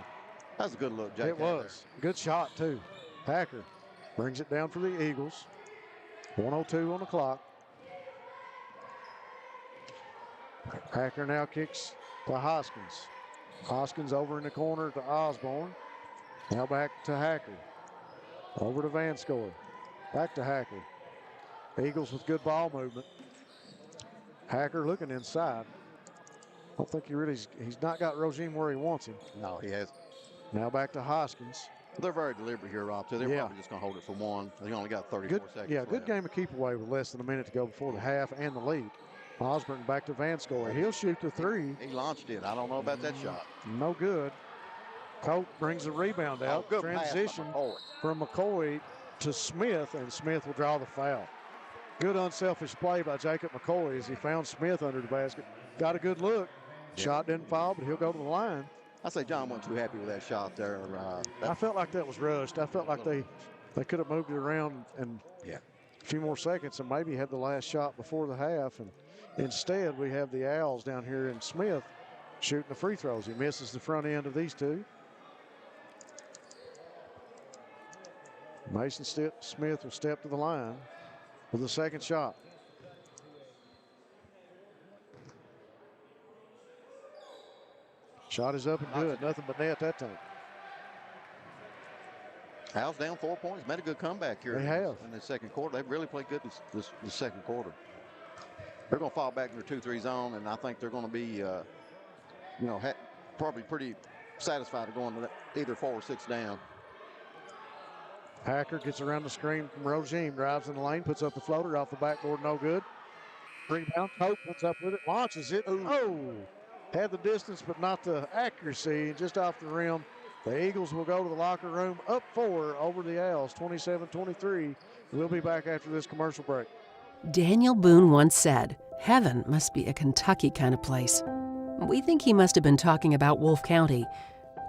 That's a good look, Jake. It was. Good shot, too. Hacker brings it down for the Eagles. 1:02 on the clock. Hacker now kicks to Hoskins. Hoskins over in the corner to Osborne. Now back to Hacker. Over to Van Score. Back to Hacker. Eagles with good ball movement. Hacker looking inside. I don't think he's not got Rogime where he wants him. No, he has. Now back to Hoskins. They're very deliberate here, Rob, too. They're probably just going to hold it for one. They only got 34 seconds Yeah, left. good game of keep away with less than a minute to go before the half and the lead. Osborne back to Van Score. He'll shoot the three. He launched it. I don't know about that shot. No good. Cope brings the rebound out. Good pass by Transition McCoy. from McCoy to Smith, and Smith will draw the foul. Good unselfish play by Jacob McCoy as he found Smith under the basket. Got a good look. Shot didn't fall, but he'll go to the line. I say John wasn't too happy with that shot there. I felt like that was rushed. I felt like they could have moved it around and a few more seconds and maybe had the last shot before the half. And instead, we have the Owls down here in Smith shooting the free throws. He misses the front end of these two. Mason Smith will step to the line with the second shot. Shot is up and good. Nothing but net that time. Owls down 4 points. Made a good comeback here. They have. In the second quarter. They've really played good this second quarter. They're going to fall back in their 2-3 zone, and I think they're going to be, probably pretty satisfied of going to either 4 or 6 down. Hacker gets around the screen from Rogime, drives in the lane, puts up the floater off the backboard, no good. Rebound, Cope puts up with it, launches it. Oh, had the distance but not the accuracy, just off the rim. The Eagles will go to the locker room, up 4 over the Owls, 27-23. We'll be back after this commercial break. Daniel Boone once said, "Heaven must be a Kentucky kind of place." We think he must have been talking about Wolfe County.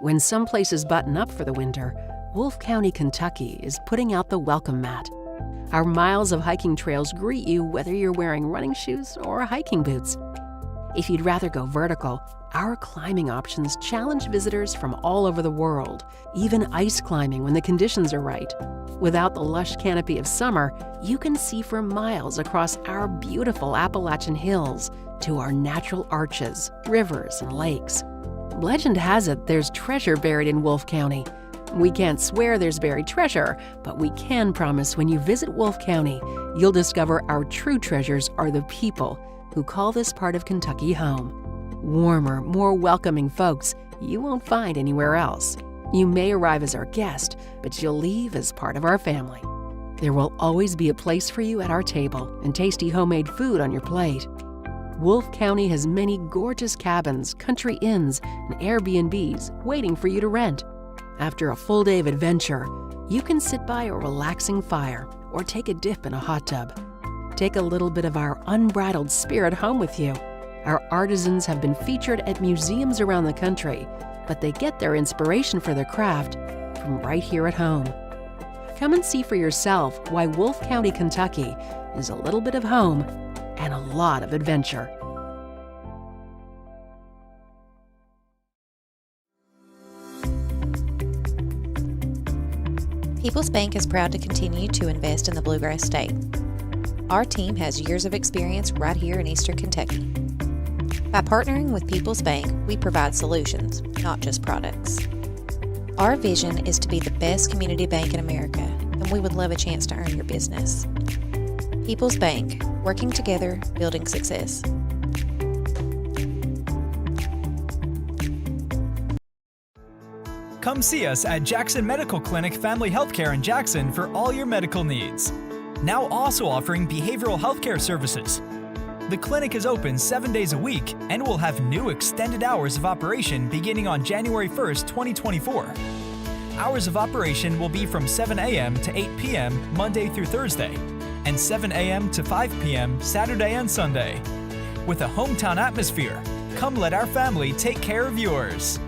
When some places button up for the winter, Wolfe County, Kentucky is putting out the welcome mat. Our miles of hiking trails greet you whether you're wearing running shoes or hiking boots. If you'd rather go vertical, our climbing options challenge visitors from all over the world, even ice climbing when the conditions are right. Without the lush canopy of summer, you can see for miles across our beautiful Appalachian hills to our natural arches, rivers, and lakes. Legend has it there's treasure buried in Wolfe County. We can't swear there's buried treasure, but we can promise when you visit Wolfe County, you'll discover our true treasures are the people who call this part of Kentucky home. Warmer, more welcoming folks you won't find anywhere else. You may arrive as our guest, but you'll leave as part of our family. There will always be a place for you at our table and tasty homemade food on your plate. Wolfe County has many gorgeous cabins, country inns, and Airbnbs waiting for you to rent. After a full day of adventure, you can sit by a relaxing fire or take a dip in a hot tub. Take a little bit of our unbridled spirit home with you. Our artisans have been featured at museums around the country, but they get their inspiration for their craft from right here at home. Come and see for yourself why Wolfe County, Kentucky is a little bit of home and a lot of adventure. People's Bank is proud to continue to invest in the Bluegrass State. Our team has years of experience right here in Eastern Kentucky. By partnering with People's Bank, we provide solutions, not just products. Our vision is to be the best community bank in America, and we would love a chance to earn your business. People's Bank, working together, building success. Come see us at Jackson Medical Clinic Family Healthcare in Jackson for all your medical needs. Now also offering behavioral healthcare services. The clinic is open 7 days a week and will have new extended hours of operation beginning on January 1st, 2024. Hours of operation will be from 7 a.m. to 8 p.m. Monday through Thursday, and 7 a.m. to 5 p.m. Saturday and Sunday. With a hometown atmosphere, come let our family take care of yours.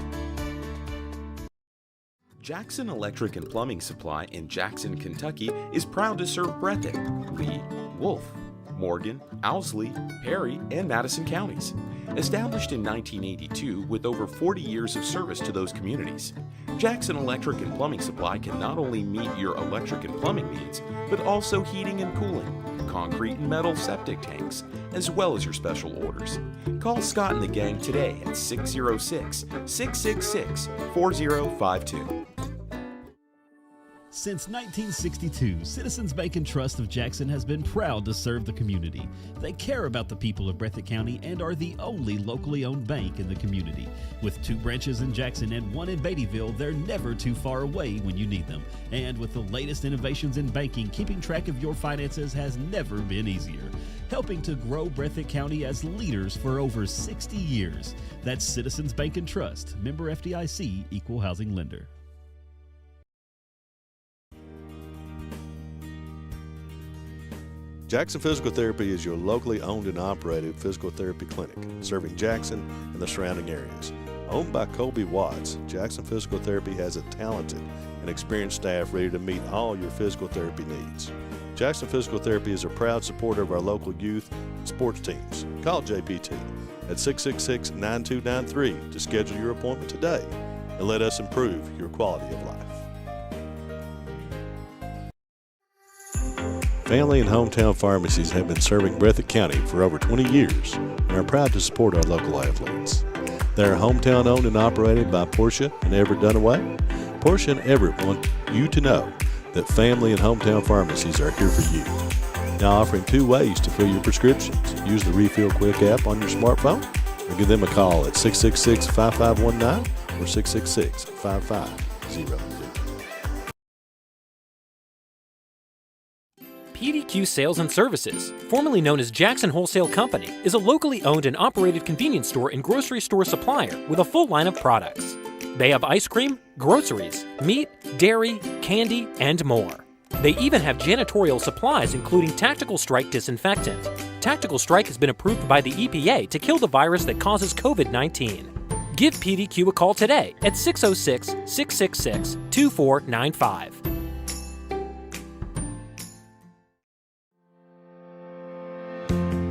Jackson Electric and Plumbing Supply in Jackson, Kentucky is proud to serve Breathitt, Lee, Wolf, Morgan, Owsley, Perry, and Madison counties. Established in 1982 with over 40 years of service to those communities, Jackson Electric and Plumbing Supply can not only meet your electric and plumbing needs, but also heating and cooling, concrete and metal septic tanks, as well as your special orders. Call Scott and the gang today at 606-666-4052. Since 1962, Citizens Bank and Trust of Jackson has been proud to serve the community. They care about the people of Breathitt County and are the only locally owned bank in the community. With 2 branches in Jackson and 1 in Beattyville, they're never too far away when you need them. And with the latest innovations in banking, keeping track of your finances has never been easier. Helping to grow Breathitt County as leaders for over 60 years. That's Citizens Bank and Trust, member FDIC, equal housing lender. Jackson Physical Therapy is your locally owned and operated physical therapy clinic, serving Jackson and the surrounding areas. Owned by Colby Watts, Jackson Physical Therapy has a talented and experienced staff ready to meet all your physical therapy needs. Jackson Physical Therapy is a proud supporter of our local youth and sports teams. Call JPT at 666-9293 to schedule your appointment today and let us improve your quality of life. Family and hometown pharmacies have been serving Breathitt County for over 20 years and are proud to support our local athletes. They are hometown owned and operated by Portia and Everett Dunaway. Portia and Everett want you to know that family and hometown pharmacies are here for you. Now offering 2 ways to fill your prescriptions. Use the Refill Quick app on your smartphone or give them a call at 666-5519 or 666-5500. PDQ Sales and Services, formerly known as Jackson Wholesale Company, is a locally owned and operated convenience store and grocery store supplier with a full line of products. They have ice cream, groceries, meat, dairy, candy, and more. They even have janitorial supplies including Tactical Strike disinfectant. Tactical Strike has been approved by the EPA to kill the virus that causes COVID-19. Give PDQ a call today at 606-666-2495.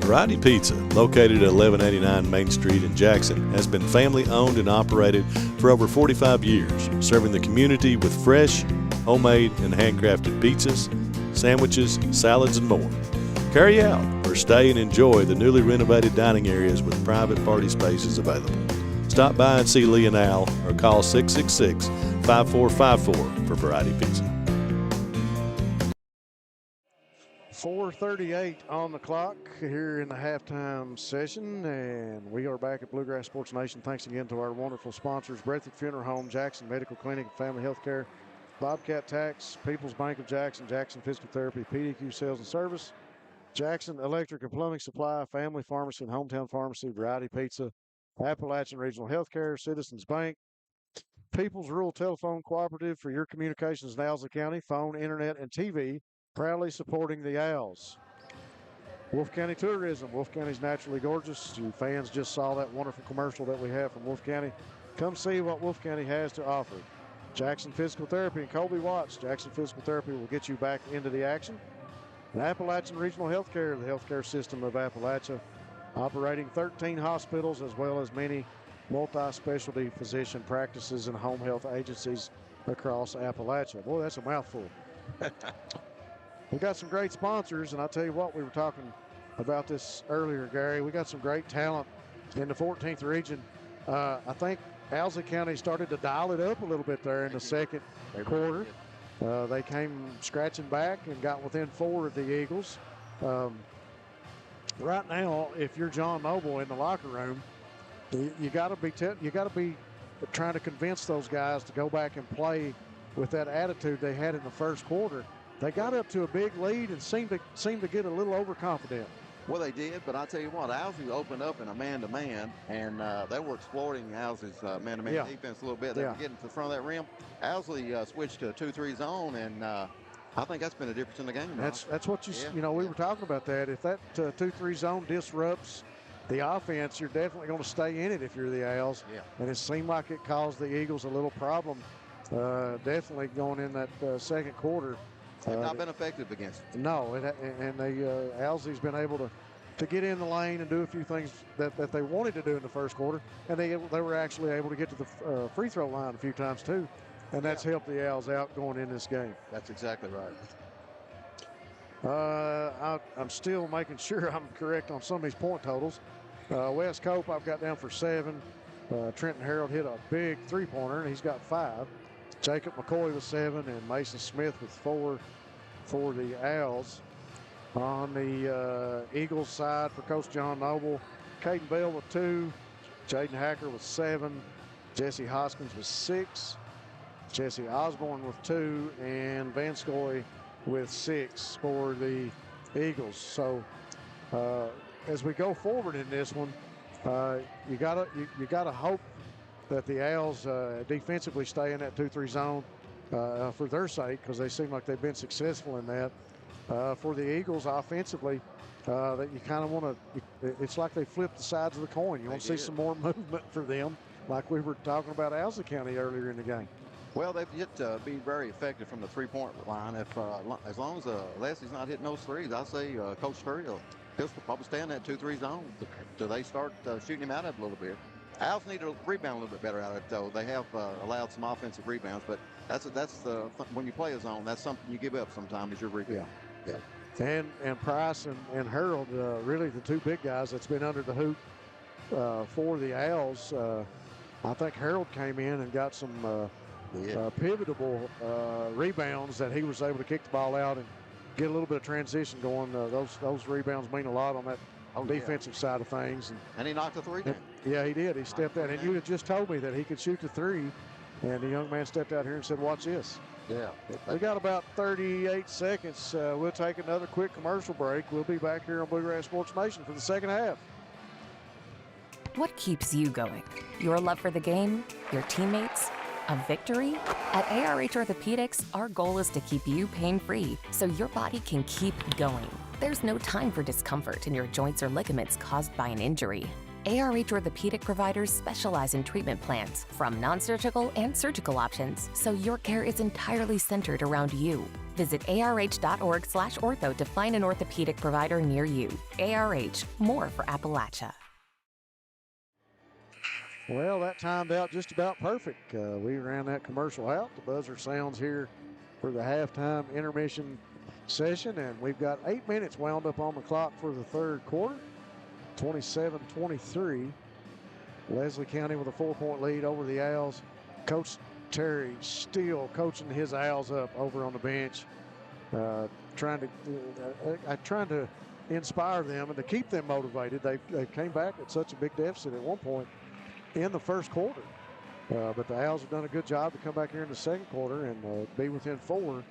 Variety Pizza, located at 1189 Main Street in Jackson, has been family owned and operated for over 45 years, serving the community with fresh, homemade, and handcrafted pizzas, sandwiches, salads, and more. Carry out or stay and enjoy the newly renovated dining areas with private party spaces available. Stop by and see Lee and Al or call 666-5454 for Variety Pizza. 4:38 on the clock here in the halftime session, and we are back at Bluegrass Sports Nation. Thanks again to our wonderful sponsors, Breathitt Funeral Home, Jackson Medical Clinic and Family Health Care, Bobcat Tax, People's Bank of Jackson, Jackson Physical Therapy, PDQ Sales and Service, Jackson Electric and Plumbing Supply, Family Pharmacy and Hometown Pharmacy, Variety Pizza, Appalachian Regional Healthcare, Citizens Bank, People's Rural Telephone Cooperative for your communications in Owsley County, phone, internet, and TV, proudly supporting the Owls. Wolf County Tourism. Wolf County's naturally gorgeous. You fans just saw that wonderful commercial that we have from Wolf County. Come see what Wolf County has to offer. Jackson Physical Therapy and Colby Watts. Jackson Physical Therapy will get you back into the action. And Appalachian Regional Healthcare, the healthcare system of Appalachia, operating 13 hospitals as well as many multi-specialty physician practices and home health agencies across Appalachia. Boy, that's a mouthful. We got some great sponsors, and I'll tell you what, we were talking about this earlier, Gary. We got some great talent in the 14th region. I think Owsley County started to dial it up a little bit there in the second quarter. They came scratching back and got within 4 of the Eagles. Right now, if you're John Noble in the locker room, you got to be trying to convince those guys to go back and play with that attitude they had in the first quarter. They got up to a big lead and seemed to get a little overconfident. Well, they did, but I tell you what, Owsley opened up in a man-to-man, and they were exploiting Owsley's man-to-man defense a little bit. They were getting to the front of that rim. Owsley switched to a 2-3 zone, and I think that's been a difference in the game. That's what we were talking about that. If that 2-3 zone disrupts the offense, you're definitely going to stay in it if you're the Owls. Yeah. And it seemed like it caused the Eagles a little problem, definitely going in that second quarter. They've not been effective against it. No, and Owsley's been able to get in the lane and do a few things that they wanted to do in the first quarter, and they were actually able to get to the free throw line a few times too, and that's helped the Owls out going in this game. That's exactly right. I'm still making sure I'm correct on some of these point totals. Wes Cope I've got down for 7. Trenton Harold hit a big three-pointer, and he's got 5. Jacob McCoy with 7, and Mason Smith with 4 for the Owls. On the Eagles side for Coach John Noble, Caden Bell with 2, Jaden Hacker with 7, Jesse Hoskins with 6, Jesse Osborne with 2, and Van Scoy with 6 for the Eagles. So as we go forward in this one, you gotta hope that the Owls defensively stay in that 2-3 zone for their sake, because they seem like they've been successful in that. For the Eagles offensively, that you kind of want to, it's like they flipped the sides of the coin. You want to see some more movement for them, like we were talking about Owsley County earlier in the game. Well, they've yet to be very effective from the three-point line. As long as Leslie's not hitting those threes, I say Coach Curry he'll probably stay in that 2-3 zone till they start shooting him out of it a little bit. Owls need to rebound a little bit better out of it, though. They have allowed some offensive rebounds, but that's when you play a zone, that's something you give up sometimes is your rebound. Yeah. And Price and Harold, really the two big guys that's been under the hoop for the Owls. I think Harold came in and got some pivotable rebounds that he was able to kick the ball out and get a little bit of transition going. Those rebounds mean a lot on that defensive side of things. And he knocked a 3 down. Yeah, he did. He stepped out. And you had just told me that he could shoot the 3. And the young man stepped out here and said, watch this. Yeah. We got about 38 seconds. We'll take another quick commercial break. We'll be back here on Bluegrass Sports Nation for the second half. What keeps you going? Your love for the game? Your teammates? A victory? At ARH Orthopedics, our goal is to keep you pain-free so your body can keep going. There's no time for discomfort in your joints or ligaments caused by an injury. ARH Orthopedic providers specialize in treatment plans, from non-surgical and surgical options, so your care is entirely centered around you. Visit arh.org/ortho to find an orthopedic provider near you. ARH, more for Appalachia. Well, that timed out just about perfect. We ran that commercial out. The buzzer sounds here for the halftime intermission session, and we've got 8 minutes wound up on the clock for the third quarter. 27-23. Leslie County with a 4-point lead over the Owls. Coach Terry still coaching his Owls up over on the bench, trying to inspire them and to keep them motivated. They came back at such a big deficit at one point in the first quarter, but the Owls have done a good job to come back here in the second quarter and be within 4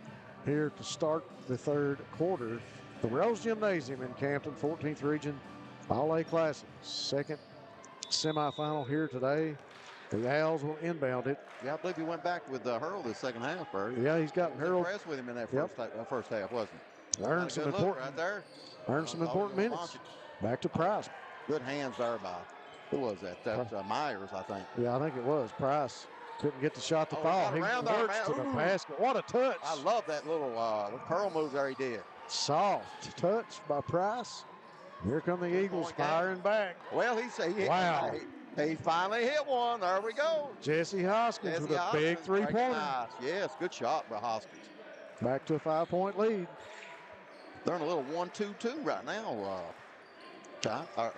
here to start the third quarter. The Rose Gymnasium in Campton, 14th Region All-A Classic, second semifinal here today. The Owls will inbound it. Yeah, I believe he went back with Hurl this second half, Bert. Yeah, he's got Hurl. Impressed with him in that first half, wasn't he? Earned some important minutes. Back to Price. Good hands there by, who was that? That's Myers, I think. Yeah, I think it was. Price couldn't get the shot to fall. He works to the basket. What a touch. I love that little curl move there he did. Soft touch by Price. Here come the Eagles firing back. Well, he finally hit one. There we go. Jesse Hoskins with a big three-pointer. Nice. Yes, good shot by Hoskins. Back to a 5-point lead. They're in a little 1-2-2 right now.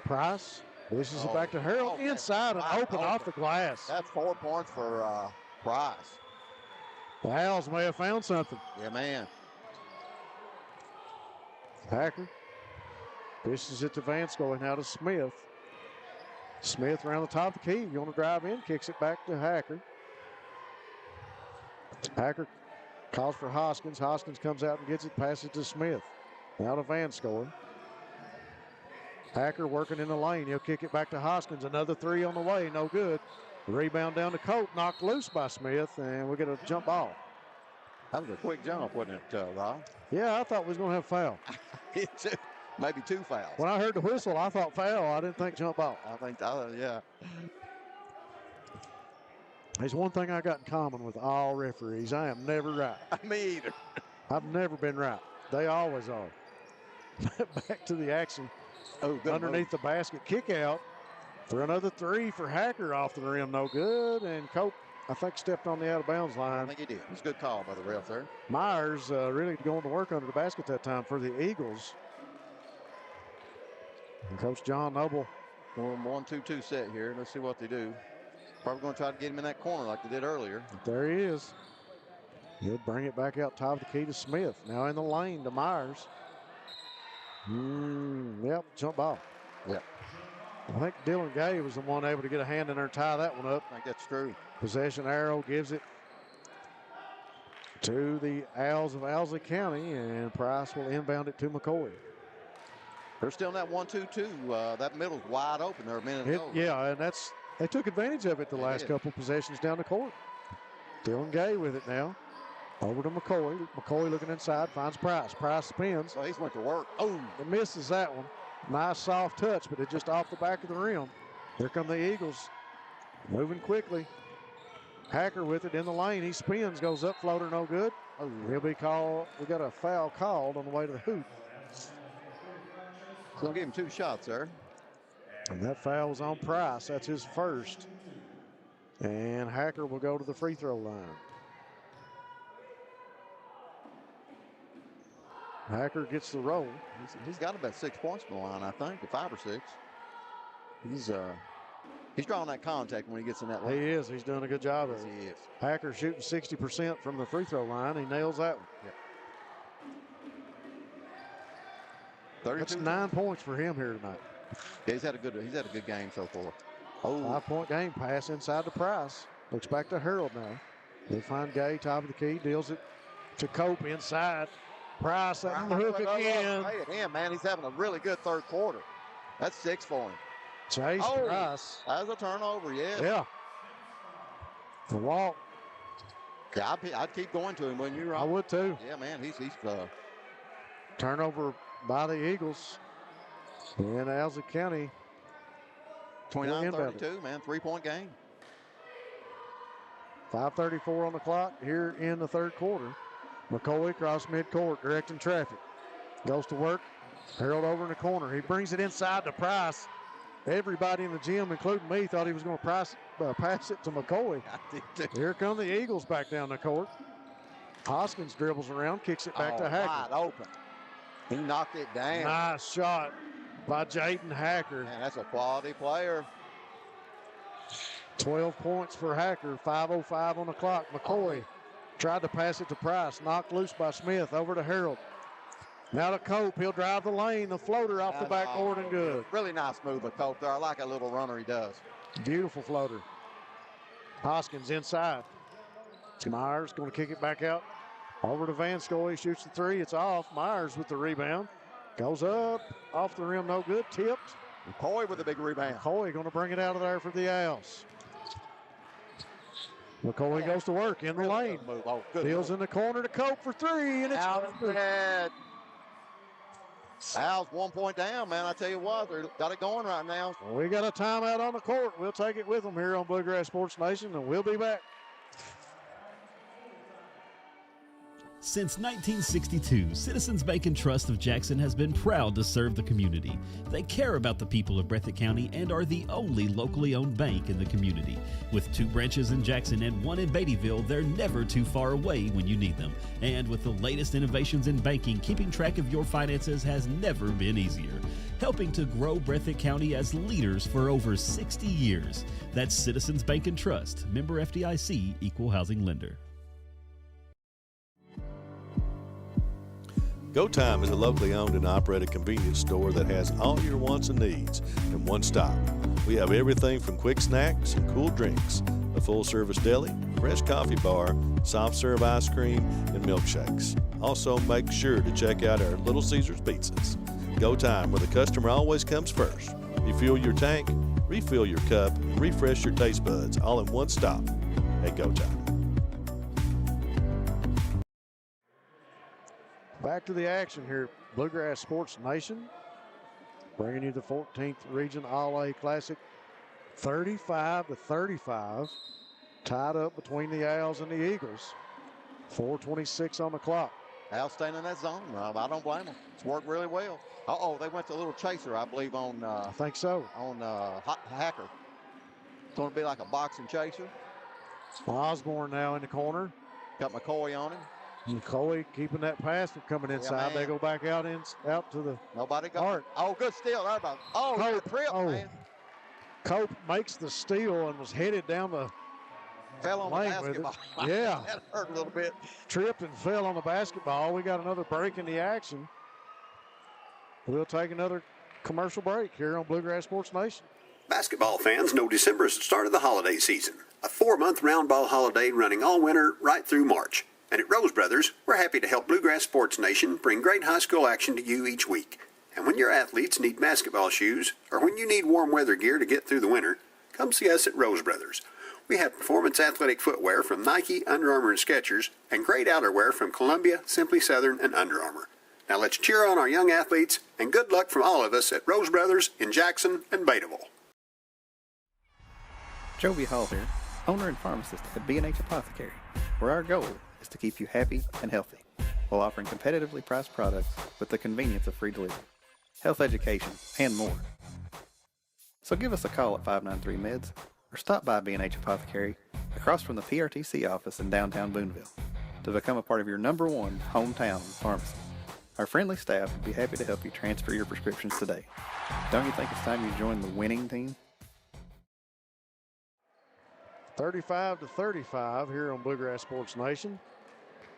Price. This is back to Harold. Inside and open off the glass. That's 4 points for Price. The Owls may have found something. Yeah, man. Hacker. Dishes it to Vance, going out to Smith. Smith around the top of the key. You want to drive in, kicks it back to Hacker. Hacker calls for Hoskins. Hoskins comes out and gets it, passes to Smith. Now to Van Scoy. Hacker working in the lane. He'll kick it back to Hoskins. Another 3 on the way, no good. Rebound down to Cope, knocked loose by Smith, and we get a jump ball. That was a quick jump, wasn't it, Rob? Yeah, I thought we was going to have a foul. Maybe 2 fouls. When I heard the whistle, I thought foul. I didn't think jump ball. I think, yeah. There's one thing I got in common with all referees. I am never right. Me either. I've never been right. They always are. Back to the action. Oh, good underneath move. the basket. Kick out for another three for Hacker off the rim. No good. And Cope, I think, stepped on the out of bounds line. I think he did. It was a good call by the ref there. Myers really going to work under the basket that time for the Eagles. And Coach John Noble. 1-2-2 set here. Let's see what they do. Probably going to try to get him in that corner like they did earlier. There he is. He'll bring it back out top of the key to Smith. Now in the lane to Myers. Yep, jump ball. Yep. I think Dylan Gay was the one able to get a hand in there and tie that one up. I think that's true. Possession arrow gives it to the Owls of Owsley County, and Price will inbound it to McCoy. They're still in that 1-2-2. That middle's wide open there a minute ago. Yeah, and they took advantage of it the last couple possessions down the court. Dylan Gay with it now. Over to McCoy. McCoy looking inside, finds Price. Price spins. Oh, he's went to work. Oh, it misses that one. Nice soft touch, but it's just off the back of the rim. Here come the Eagles. Moving quickly. Hacker with it in the lane. He spins, goes up, floater, no good. Oh, he'll be called. We got a foul called on the way to the hoop. So they'll give him 2 shots there. And that foul was on Price. That's his first. And Hacker will go to the free throw line. Hacker gets the roll. He's got about 6 points from the line, I think, or 5 or 6. He's drawing that contact when he gets in that line. He is. He's doing a good job of it. He is. Hacker shooting 60% from the free throw line. He nails that one. Yep. That's 9 points for him here tonight. Yeah, he's had a good game so far. Oh, 5-point game. Pass inside to Price. Looks back to Harold now. They find Gay, top of the key, deals it to Cope inside. Price on the hook again. Hey, at him, man. He's having a really good third quarter. That's 6 for him. Chase Price. That's a turnover, Yeah. The walk. Yeah, I'd keep going to him when you're right. I would too. Yeah, man. He's turnover by the Eagles in Owsley County. 29-32, man. 3-point game. 5:34 on the clock here in the third quarter. McCoy across midcourt, directing traffic. Goes to work. Harold over in the corner. He brings it inside to Price. Everybody in the gym, including me, thought he was going to pass it to McCoy. Here come the Eagles back down the court. Hoskins dribbles around, kicks it back to Hacker. Wide open. He knocked it down. Nice shot by Jaden Hacker. Man, that's a quality player. 12 points for Hacker. 5:05 on the clock. McCoy tried to pass it to Price. Knocked loose by Smith. Over to Harold. Now to Cope. He'll drive the lane. The floater off the backboard and good. Really nice move of Cope there. I like a little runner he does. Beautiful floater. Hoskins inside. Myers going to kick it back out. Over to Van Scoy. Shoots the three. It's off. Myers with the rebound. Goes up. Off the rim. No good. Tipped. McCoy with a big rebound. McCoy going to bring it out of there for the Owls. McCoy goes to work in the lane. Deals in the corner to Cope for three, and it's out. Owls 1 point down, man. I tell you what, they've got it going right now. We got a timeout on the court. We'll take it with them here on Bluegrass Sports Nation, and we'll be back. Since 1962, Citizens Bank and Trust of Jackson has been proud to serve the community. They care about the people of Breathitt County and are the only locally owned bank in the community. With 2 branches in Jackson and 1 in Beattyville, they're never too far away when you need them. And with the latest innovations in banking, keeping track of your finances has never been easier. Helping to grow Breathitt County as leaders for over 60 years. That's Citizens Bank and Trust, member FDIC, equal housing lender. Go Time is a locally owned and operated convenience store that has all your wants and needs in one stop. We have everything from quick snacks and cool drinks, a full-service deli, fresh coffee bar, soft-serve ice cream, and milkshakes. Also, make sure to check out our Little Caesars pizzas. Go Time, where the customer always comes first. Refuel your tank, refill your cup, and refresh your taste buds all in one stop at Go Time. Back to the action here, Bluegrass Sports Nation, bringing you the 14th Region All-A Classic, 35-35, tied up between the Owls and the Eagles. 4:26 on the clock. Al staying in that zone. I don't blame them. It's worked really well. Uh-oh, they went to a little chaser, I believe, on I think so. On Hacker. It's going to be like a boxing chaser. Osborne now in the corner. Got McCoy on him. McCoy keeping that pass from coming inside. They go back out to the Nobody got heart. Oh, good steal. Oh, Cope, trip, man. Cope makes the steal and was headed down the fell on the basketball. Yeah. That hurt a little bit. Tripped and fell on the basketball. We got another break in the action. We'll take another commercial break here on Bluegrass Sports Nation. Basketball fans know December is the start of the holiday season. A 4-month round ball holiday running all winter right through March. And at Rose Brothers, we're happy to help Bluegrass Sports Nation bring great high school action to you each week. And when your athletes need basketball shoes, or when you need warm weather gear to get through the winter, come see us at Rose Brothers. We have performance athletic footwear from Nike, Under Armour, and Skechers, and great outerwear from Columbia, Simply Southern, and Under Armour. Now let's cheer on our young athletes, and good luck from all of us at Rose Brothers in Jackson and Bataville. Joby Hall here, owner and pharmacist at B&H Apothecary, where our goal is to keep you happy and healthy, while offering competitively priced products with the convenience of free delivery, health education, and more. So give us a call at 593-MEDS, or stop by B&H Apothecary across from the PRTC office in downtown Booneville to become a part of your #1 hometown pharmacy. Our friendly staff would be happy to help you transfer your prescriptions today. Don't you think it's time you join the winning team? 35-35 here on Bluegrass Sports Nation.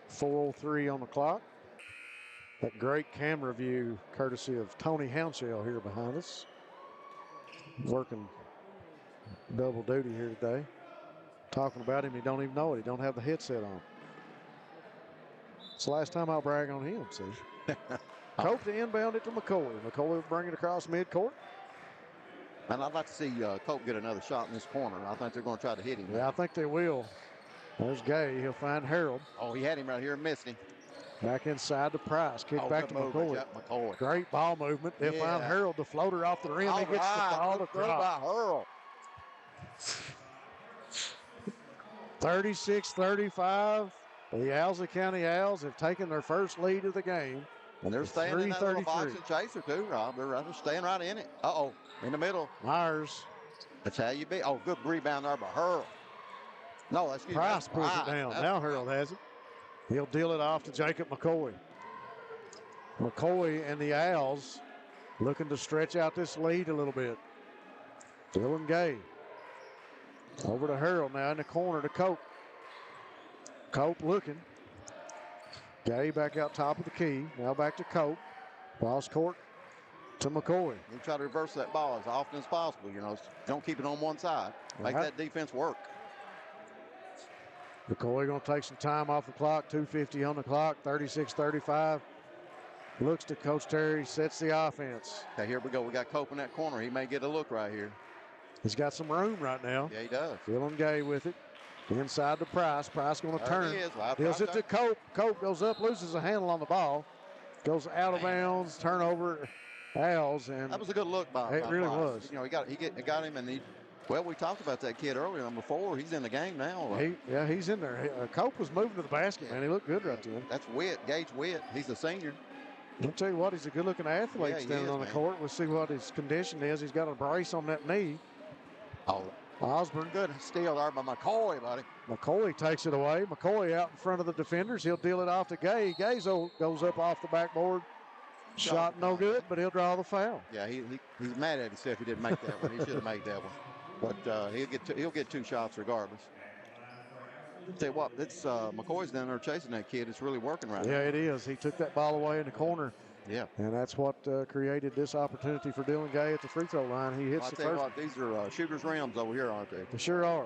4:03 on the clock. That great camera view courtesy of Tony Hounshell here behind us. Working double duty here today. Talking about him, he don't even know it. He don't have the headset on. It's the last time I'll brag on him, see. Cope to inbound it to McCoy. McCoy will bring it across midcourt. And I'd like to see Cope get another shot in this corner. I think they're going to try to hit him. Yeah, I think they will. There's Gay. He'll find Harold. Oh, he had him right here and missed him. Back inside to Price. Kick back to McCoy. McCoy. Great ball movement. They'll find Harold, the floater off the rim. He gets the ball to drop. By Harold. 36-35. The Owsley County Owls have taken their first lead of the game. And they're staying in that little boxing chaser too, Rob. They're staying right in it. Uh-oh, in the middle. Myers. That's how you be. Oh, good rebound there by Harold. No, that's Price pulls it down. Now Harold has it. He'll deal it off to Jacob McCoy. McCoy and the Owls looking to stretch out this lead a little bit. Dylan Gay. Over to Harold now in the corner to Cope. Cope looking. Gay back out top of the key. Now back to Cope. Cross court to McCoy. You try to reverse that ball as often as possible. You know, don't keep it on one side. Make that defense work. McCoy going to take some time off the clock. 2:50 on the clock. 36-35. Looks to Coach Terry. Sets the offense. Okay, here we go. We got Cope in that corner. He may get a look right here. He's got some room right now. Yeah, he does. Dylan Gay with it. Inside to Price. Price going to turn. He Deals it to Cope. Cope goes up, loses a handle on the ball. Goes out of bounds. Turnover. Owls. And that was a good look by it really Price. was. You know, he got him, and well, we talked about that kid earlier, number 4. He's in the game now. He's in there. Cope was moving to the basket, man. He looked good right there. That's Witt, Gage Witt. He's a senior. I'll tell you what, he's a good-looking athlete standing on the court. We'll see what his condition is. He's got a brace on that knee. Oh, Osborne. Good steal there by McCoy, buddy. McCoy takes it away. McCoy out in front of the defenders. He'll deal it off to Gay. Gay goes up off the backboard. Shot no good, but he'll draw the foul. Yeah, he's mad at himself he didn't make that one. He should have made that one. But he'll get 2 shots regardless. Tell you what, it's McCoy's down there chasing that kid. It's really working right now. Yeah, it is. He took that ball away in the corner. Yeah. And that's what created this opportunity for Dylan Gay at the free throw line. He hits the first. What, these are shooter's rims over here, aren't they? They sure are.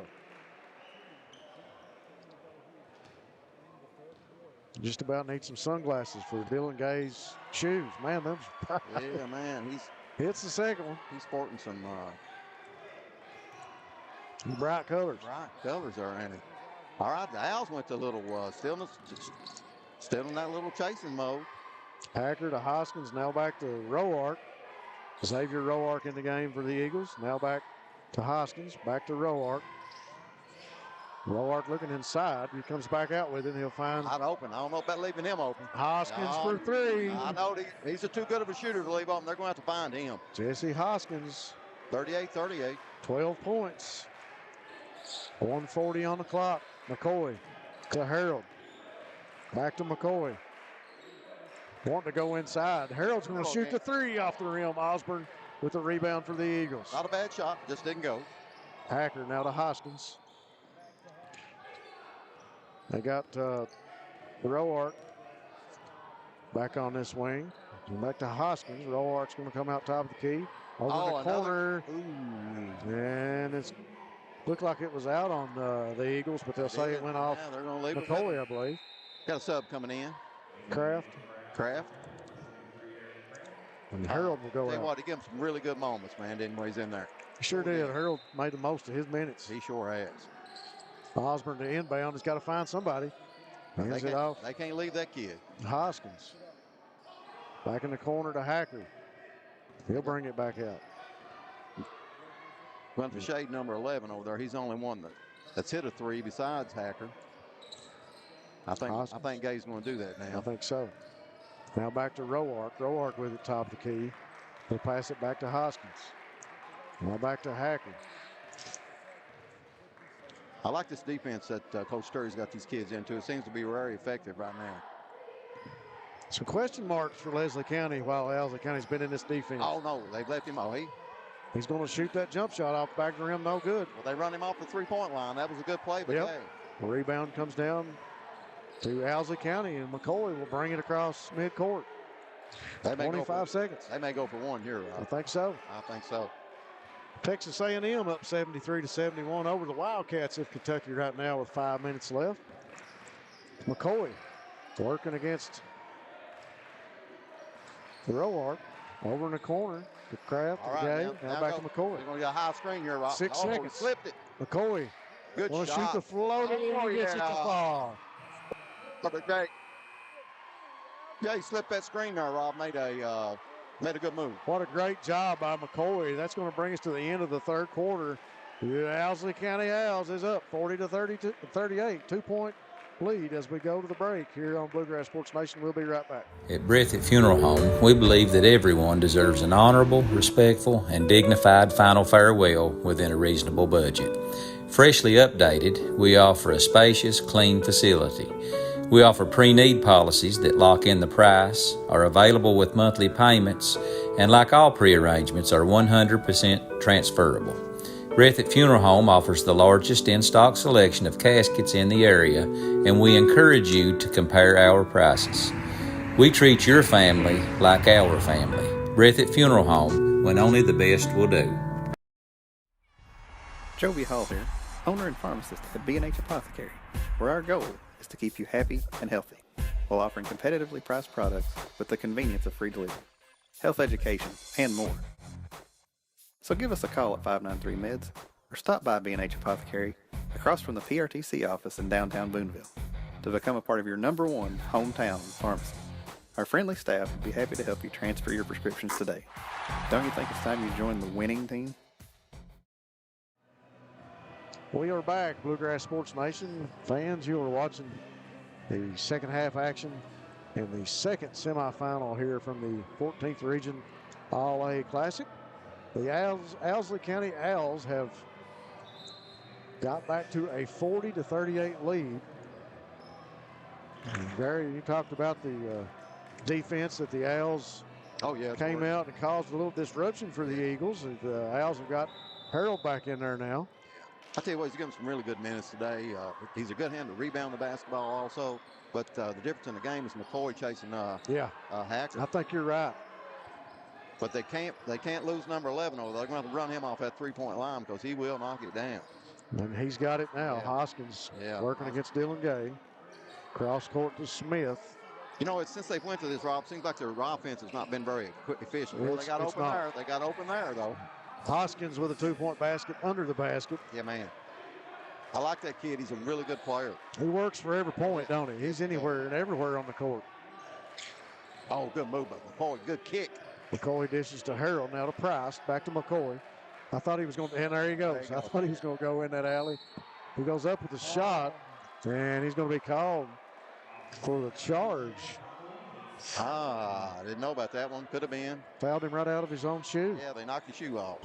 Just about need some sunglasses for Dylan Gay's shoes. Man, those. Yeah, man. Hits the second one. He's sporting some bright colors. Bright colors are in it. All right, the Owls went to a little still in that little chasing mode. Hacker to Hoskins, now back to Roark. Xavier Roark in the game for the Eagles. Now back to Hoskins, back to Roark. Roark looking inside. He comes back out with it. He'll find. Not open. I don't know about leaving him open. Hoskins for three. I know he's too good of a shooter to leave open. They're going to have to find him. Jesse Hoskins. 38-38. 12 points. 1:40 on the clock. McCoy to Harold. Back to McCoy. Wanting to go inside. Harold's going to shoot the three off the rim. Osborne with the rebound for the Eagles. Not a bad shot. Just didn't go. Hacker now to Hoskins. They got Roark back on this wing. Back to Hoskins. Roark's going to come out top of the key. Over the corner. And it's looked like it was out on the Eagles, but they'll say it went off they're going to leave McCoy, I believe. Got a sub coming in. Kraft. And Harold will go Tell you out. what, he gave him some really good moments, man, didn't he, when he's in there? He sure did. Harold made the most of his minutes. He sure has. Osborne to inbound. He's got to find somebody. Hands it off. They can't leave that kid. Hoskins. Back in the corner to Hacker. He'll bring it back out. Went for shade number 11 over there. He's the only one that's hit a three besides Hacker. I think Gay's going to do that now. I think so. Now back to Roark. Roark with it top of the key. He'll pass it back to Hoskins. Now back to Hacker. I like this defense that Coach Sturry's got these kids into. It seems to be very effective right now. Some question marks for Leslie County while Owsley County's been in this defense. Oh, no. They've left him. He's going to shoot that jump shot off the back of the rim. No good. Well, they run him off the three-point line. That was a good play. But The rebound comes down to Owsley County, and McCoy will bring it across midcourt. 25 seconds. They may go for one here, Rob. I think so. Texas A&M up 73-71 over the Wildcats of Kentucky right now with 5 minutes left. McCoy working against Roark over in the corner to Kraft. All right, now back to McCoy. They're going to get a high screen here, Rob. 6 seconds. He flipped it. McCoy. Good shot. shot. Shoot the floater. Oh, He gets it to fall. He slipped that screen there, Rob. Made a good move. What a great job by McCoy. That's going to bring us to the end of the third quarter. The Owsley County Owls is up 40-38. 2-point lead as we go to the break here on Bluegrass Sports Nation. We'll be right back. At Breathitt Funeral Home, we believe that everyone deserves an honorable, respectful, and dignified final farewell within a reasonable budget. Freshly updated, we offer a spacious, clean facility. We offer pre-need policies that lock in the price, are available with monthly payments, and like all pre-arrangements, are 100% transferable. Breathitt Funeral Home offers the largest in-stock selection of caskets in the area, and we encourage you to compare our prices. We treat your family like our family. Breathitt Funeral Home, when only the best will do. Joby Hall here, owner and pharmacist at B&H Apothecary, where our goal is to keep you happy and healthy while offering competitively priced products with the convenience of free delivery, health education, and more. So give us a call at 593-MEDS or stop by B&H Apothecary across from the PRTC office in downtown Booneville to become a part of your #1 hometown pharmacy. Our friendly staff would be happy to help you transfer your prescriptions today. Don't you think it's time you join the winning team? We are back, Bluegrass Sports Nation. Fans, you are watching the second half action in the second semifinal here from the 14th Region All-A Classic. The Owsley County Owls have got back to a 40-38 lead. And Gary, you talked about the defense that the Owls came out and caused a little disruption for the Eagles. The Owls have got Harold back in there now. I tell you what, he's given some really good minutes today. He's a good hand to rebound the basketball also. But the difference in the game is McCoy chasing Hacker. I think you're right. But they can't lose number 11 over there. They're going to run him off that three-point line because he will knock it down. And he's got it now. Hoskins working against Dylan Gay. Cross court to Smith. You know, since they went to this, Rob, seems like their offense has not been very efficient. Well, they got open there. They got open there, though. Hoskins with a 2-point basket under the basket. Yeah, man. I like that kid. He's a really good player. He works for every point, don't he? He's anywhere and everywhere on the court. Oh, good move by McCoy. Good kick. McCoy dishes to Harold, now to Price, back to McCoy. I thought he was going to, and there he goes. I thought he was going to go in that alley. He goes up with a shot, and he's going to be called for the charge. I didn't know about that one. Could have been. Fouled him right out of his own shoe. Yeah, they knocked his shoe off.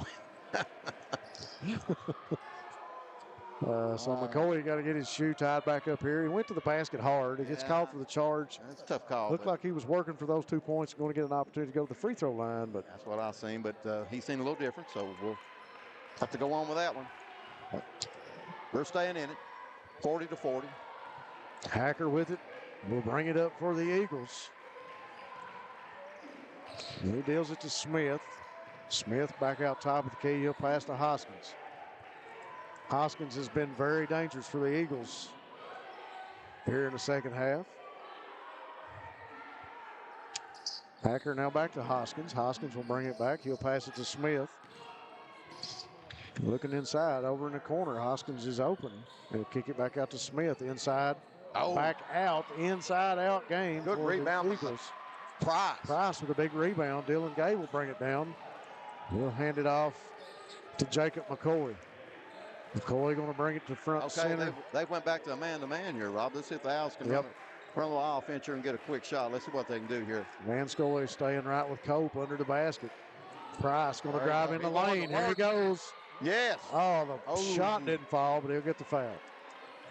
So McCoy got to get his shoe tied back up here. He went to the basket hard. He gets called for the charge. That's a tough call. Looked like he was working for those 2 points, going to get an opportunity to go to the free throw line. But that's what I've seen. But he's seen a little different, so we'll have to go on with that one. We're staying in it, 40-40. Hacker with it. Will bring it up for the Eagles. He deals it to Smith. Smith back out top of the key. He'll pass to Hoskins. Hoskins has been very dangerous for the Eagles here in the second half. Hacker now back to Hoskins. Hoskins will bring it back. He'll pass it to Smith. Looking inside over in the corner. Hoskins is open. He'll kick it back out to Smith. Inside. Back out. Inside out game. Good rebound. Eagles. Price with a big rebound. Dylan Gay will bring it down. He'll hand it off to Jacob McCoy. McCoy going to bring it to front center. They went back to a man-to-man here, Rob. Let's see if the Owls can run a little offense here and get a quick shot. Let's see what they can do here. Vanscoy staying right with Cope under the basket. Price going to drive in the lane. Here he goes. Yes. Oh, the shot didn't fall, but he'll get the foul.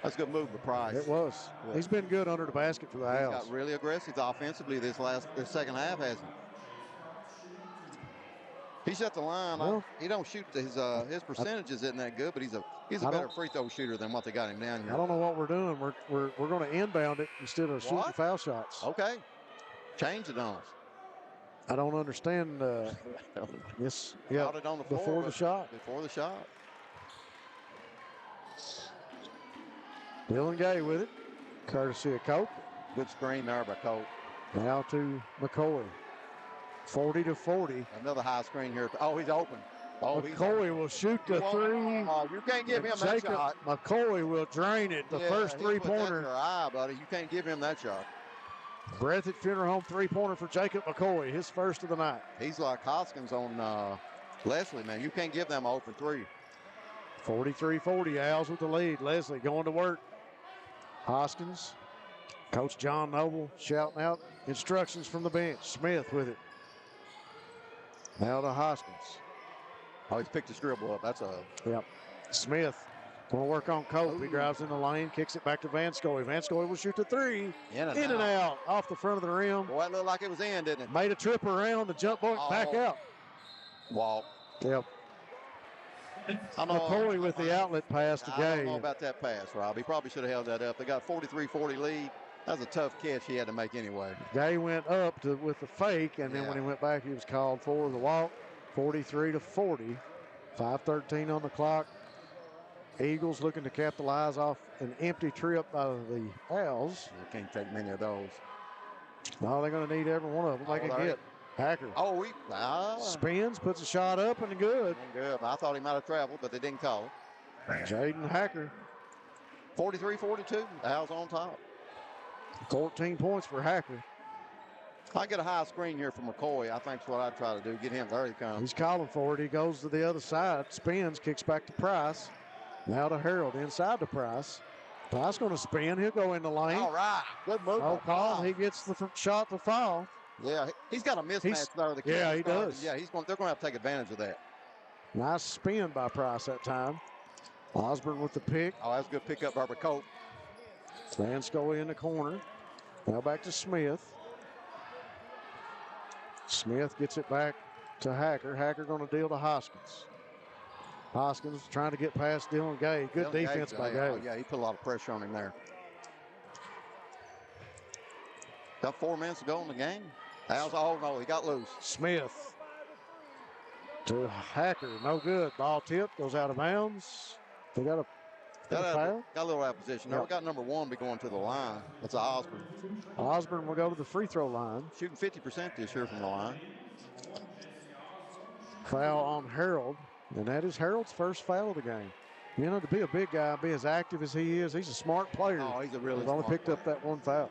That's a good move by Price. It was. Yeah. He's been good under the basket for the Owls. He's got really aggressive offensively this second half, hasn't he? He's at the line. Well, he don't shoot his percentages isn't that good, but he's a better free throw shooter than what they got him down here. I don't know what we're doing. We're going to inbound it instead of shooting foul shots. Okay, change it on us. I don't understand. Yes, yeah. It on the floor before the shot. Before the shot. Dylan Gay with it, courtesy of Cope. Good screen there by Cope. Now to McCoy. 40-40. Another high screen here. Oh, he's open. Oh, McCoy will shoot the three. Oh, you can't give him that shot. McCoy will drain it. The first three-pointer. Buddy. You can't give him that shot. Breathitt Funeral Home three-pointer for Jacob McCoy, his first of the night. He's like Hoskins on Leslie, man. You can't give them an open three. 43-40, Owls with the lead. Leslie going to work. Hoskins, Coach John Noble shouting out instructions from the bench. Smith with it. Now to Hoskins. Oh, he's picked his dribble up. That's a... Yep. Smith going to work on Cope. He drives in the lane, kicks it back to Vanscoy. Vanscoy will shoot the three. In and out. Off the front of the rim. Boy, that looked like it was in, didn't it? Made a trip around the jump ball, back out. Walk. Yep. McCoy with the outlet pass to Gay. I don't know about that pass, Rob. He probably should have held that up. They got 43-40 lead. That was a tough catch he had to make anyway. Gay went up with the fake, and then when he went back, he was called for the walk. 43-40. 5:13 on the clock. Eagles looking to capitalize off an empty trip by the Owls. You can't take many of those. No, they're going to need every one of them they can get. Hacker. Spins, puts a shot up, and good. Good. I thought he might have traveled, but they didn't call. Jaden Hacker. 43-42. Owls on top. 14 points for Hacker. I get a high screen here for McCoy. I think that's what I'd try to do. Get him. There he comes. He's calling for it. He goes to the other side. Spins, kicks back to Price. Now to Harold inside to Price. Price going to spin. He'll go in the lane. All right. Good move. No call. He gets the shot to foul. Yeah, he's got a mismatch there. Yeah, he does. Yeah, they're going to have to take advantage of that. Nice spin by Price that time. Osborne with the pick. Oh, that's a good pickup by Cope. Vanscoy in the corner. Now back to Smith. Smith gets it back to Hacker. Hacker going to deal to Hoskins. Hoskins trying to get past Dylan Gay. Good defense by Gay. Oh, yeah, he put a lot of pressure on him there. Got 4 minutes to go in the game. Oh, no, he got loose. Smith to Hacker. No good. Ball tip goes out of bounds. They got a foul. Got a little opposition. Yep. We got number 1 be going to the line. That's Osborne. Osborne will go to the free throw line. Shooting 50% this year from the line. Foul on Harold. And that is Harold's first foul of the game. You know, to be a big guy, be as active as he is, he's a smart player. Oh, he's a really He's only picked up that 1 foul.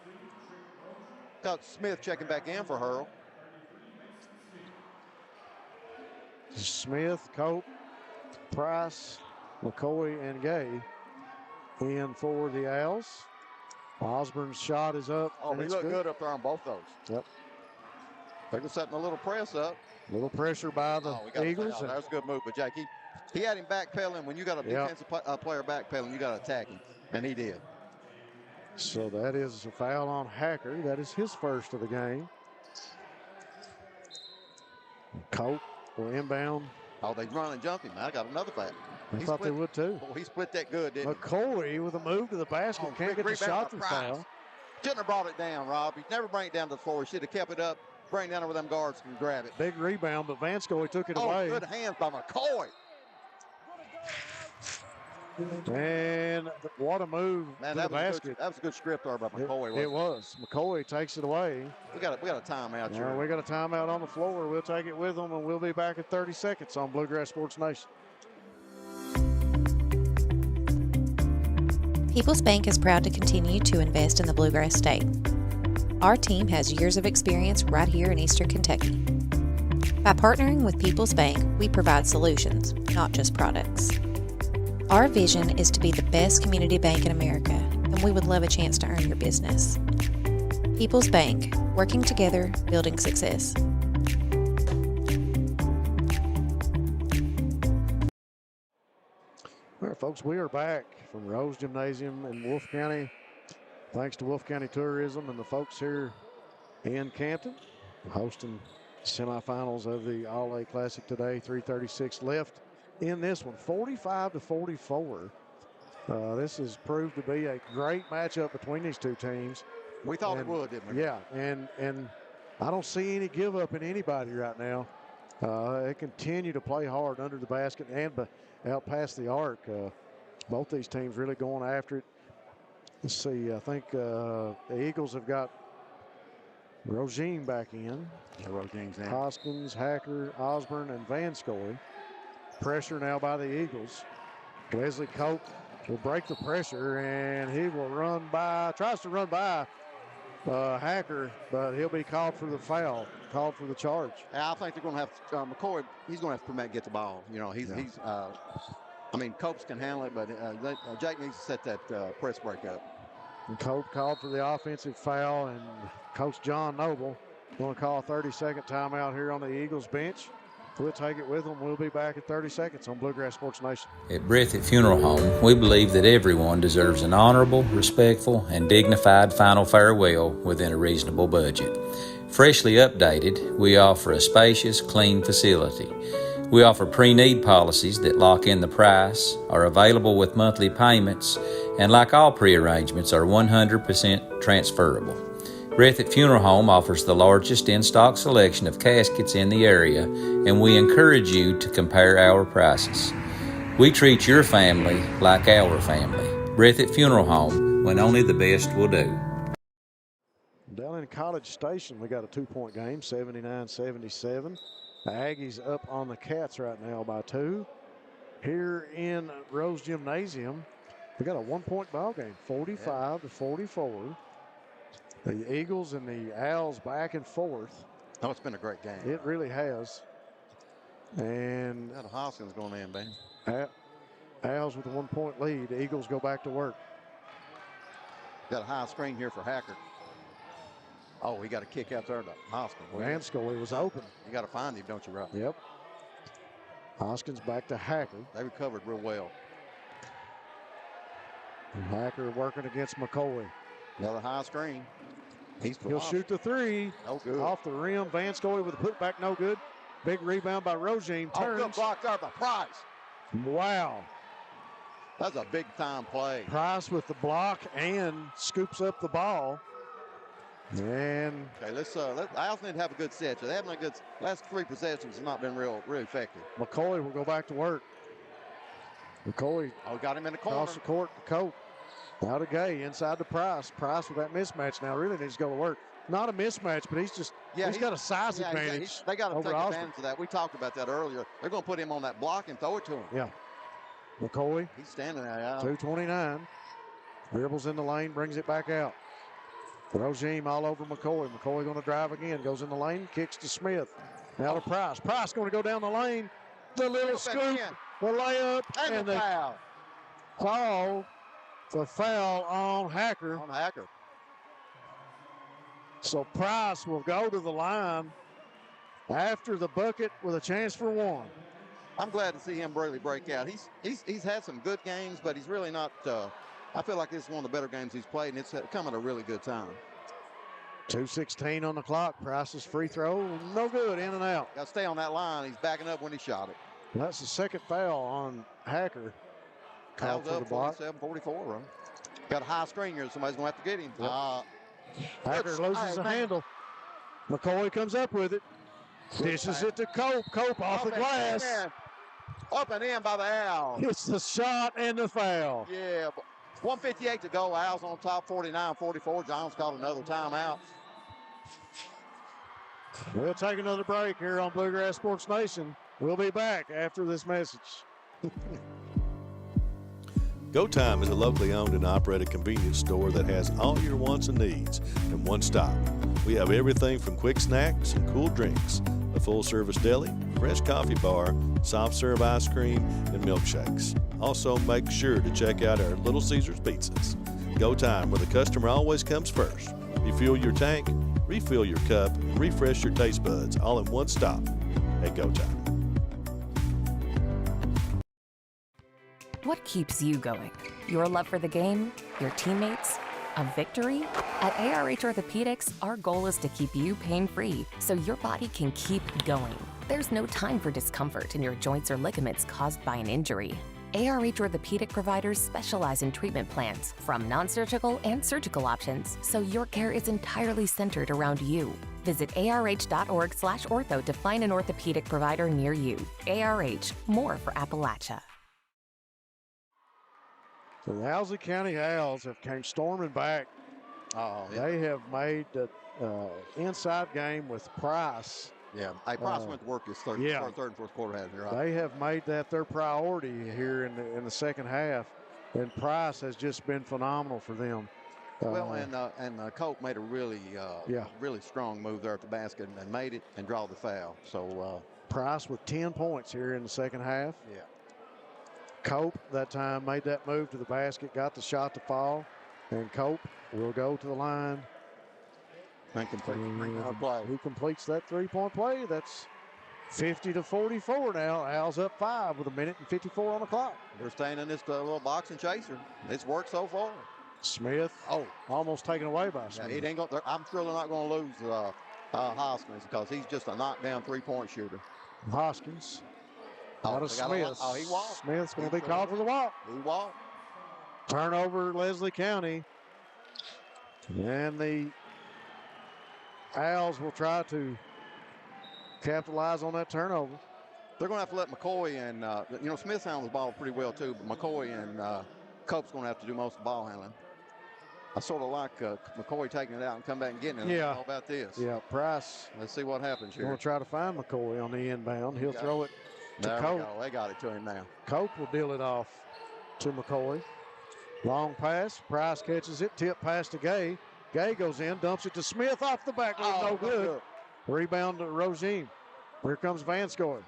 Got Smith checking back in for Harold. Smith, Cope, Price, McCoy, and Gay. in for the Owls. Osborne's shot is up. Oh, he looked good up there on both those. Yep. They're setting a little press up. Little pressure by the Eagles. That was a good move, but Jake, he had him backpedaling. When you got a defensive player backpedaling, you got to attack him, and he did. So that is a foul on Hacker. That is his first of the game. Cope will inbound. Oh, they run and jump him. I got another foul. I thought they would too. Oh, he split that good, didn't McCoy with a move to the basket. Can't get the shot through foul. Shouldn't have brought it down, Rob. He never bring it down to the floor. He should have kept it up. Bring it down where them guards can grab it. Big rebound, but Vanscoy took it away. Good hands by McCoy. And what a move to the basket. That was a good script there by McCoy. It was. McCoy takes it away. We got a timeout here. We got a timeout on the floor. We'll take it with them, and we'll be back in 30 seconds on Bluegrass Sports Nation. People's Bank is proud to continue to invest in the Bluegrass State. Our team has years of experience right here in Eastern Kentucky. By partnering with People's Bank, we provide solutions, not just products. Our vision is to be the best community bank in America, and we would love a chance to earn your business. People's Bank, working together, building success. All right, folks, we are back from Rose Gymnasium in Wolfe County. Thanks to Wolfe County Tourism and the folks here in Canton, hosting semifinals of the All-A Classic today. 3:36 left in this one, 45-44. This has proved to be a great matchup between these two teams. We thought it would, didn't we? Yeah, and I don't see any give up in anybody right now. They continue to play hard under the basket and out past the arc. Both these teams really going after it. Let's see, I think the Eagles have got Rogine back in. Rogine's in. Hoskins, Hacker, Osborne, and Vanscoy. Pressure now by the Eagles. Wesley Cope will break the pressure, and he will tries to run by Hacker, but he'll be called for the foul, called for the charge. I think they're going to have McCoy. He's going to have to get the ball. You know, I mean, Copes can handle it, but Jake needs to set that press break up. And Cope called for the offensive foul, and Coach John Noble going to call a 30-second timeout here on the Eagles bench. We'll take it with them. We'll be back in 30 seconds on Bluegrass Sports Nation. At Breathitt Funeral Home, we believe that everyone deserves an honorable, respectful, and dignified final farewell within a reasonable budget. Freshly updated, we offer a spacious, clean facility. We offer pre-need policies that lock in the price, are available with monthly payments, and like all pre-arrangements, are 100% transferable. Breathitt Funeral Home offers the largest in-stock selection of caskets in the area, and we encourage you to compare our prices. We treat your family like our family. Breathitt Funeral Home, when only the best will do. Down in College Station, we got a 2-point game, 79-77. The Aggies up on the Cats right now by 2. Here in Rose Gymnasium, we got a 1-point ball game, 45-44. The Eagles and the Owls back and forth. Oh, it's been a great game. It really has. And that Hoskins going in, man. Owls with a 1-point lead. The Eagles go back to work. Got a high screen here for Hacker. Oh, he got a kick out there to Hoskins. Vanscoy was open. You got to find him, don't you, Rob? Yep. Hoskins back to Hacker. They recovered real well. And Hacker working against McCoy. Another high screen. He'll shoot the 3. No good. Off the rim. Vanscoy with a putback, no good. Big rebound by Rogine. Turns. Oh, good block there by Price. Wow. That's a big time play. Price with the block and scoops up the ball. And okay, let's Owls need to have a good set. So they haven't a good last 3 possessions have not been real effective. McCoy will go back to work. McCoy got him in the corner. Across the court to Cope. Now to Gay inside to Price. Price with that mismatch now really needs to go to work. Not a mismatch, but he's got a size advantage. They got to take Osborne. advantage of that. We talked about that earlier. They're going to put him on that block and throw it to him. Yeah. McCoy. He's standing there. 2:29. Dribbles in the lane, brings it back out. Rogime all over McCoy. McCoy going to drive again. Goes in the lane, kicks to Smith. Now to Price. Price going to go down the lane. The little scoop, the layup, and the foul. Call The foul on Hacker. On Hacker. So Price will go to the line after the bucket with a chance for one. I'm glad to see him really break out. He's had some good games, but he's really not. I feel like this is one of the better games he's played, and it's come at a really good time. 2:16 on the clock. Price's free throw, no good, in and out. Got to stay on that line. He's backing up when he shot it. That's the second foul on Hacker. Called for the block. 47-44, right? Got a high screen here. Somebody's going to have to get him. Yep. Hacker loses the handle. McCoy comes up with it. Dishes it to Cope. Cope off the glass. Up and in by the Owls. It's the shot and the foul. Yeah. 1:58 to go. Owls on top, 49-44. Johns called another timeout. We'll take another break here on Bluegrass Sports Nation. We'll be back after this message. Go Time is a locally owned and operated convenience store that has all your wants and needs in one stop. We have everything from quick snacks and cool drinks, a full-service deli, fresh coffee bar, soft-serve ice cream, and milkshakes. Also, make sure to check out our Little Caesars pizzas. Go Time, where the customer always comes first. Refuel your tank, refill your cup, and refresh your taste buds all in one stop at Go Time. What keeps you going? Your love for the game? Your teammates? A victory? At ARH Orthopedics, our goal is to keep you pain-free so your body can keep going. There's no time for discomfort in your joints or ligaments caused by an injury. ARH Orthopedic providers specialize in treatment plans, from non-surgical and surgical options, so your care is entirely centered around you. Visit arh.org/ortho to find an orthopedic provider near you. ARH, more for Appalachia. So the Owsley County Owls have came storming back. Oh, yeah. They have made the inside game with Price. Yeah, Price went to work his third and fourth quarter. Hasn't he, right? They have made that their priority here in the second half, and Price has just been phenomenal for them. Well, and Cope made a really strong move there at the basket and made it and draw the foul. So Price with 10 points here in the second half. Yeah. Cope that time made that move to the basket, got the shot to fall, and Cope will go to the line. And he completes that three-point play. That's 50-44 now. Owls up 5 with 1:54 on the clock. They're staying in this little boxing chaser. It's worked so far. Smith, almost taken away by Smith. Yeah, it ain't gonna, I'm sure they're not going to lose Hoskins because he's just a knockdown three-point shooter. Hoskins. Out of Smith. He walked. Smith's going to be called for the walk. He walked. Turnover, Leslie County. And the Owls will try to capitalize on that turnover. They're going to have to let McCoy and, Smith handles the ball pretty well too, but McCoy and Cope's going to have to do most of the ball handling. I sort of like McCoy taking it out and come back and getting it. Yeah. How about this? Yeah, Price. Let's see what happens here. Going to try to find McCoy on the inbound. He'll throw it to Cope. They got it to him now. Cope will deal it off to McCoy. Long pass. Price catches it. Tip pass to Gay. Gay goes in, dumps it to Smith off the back. No good. Rebound to Rogine. Here comes Vanskoy.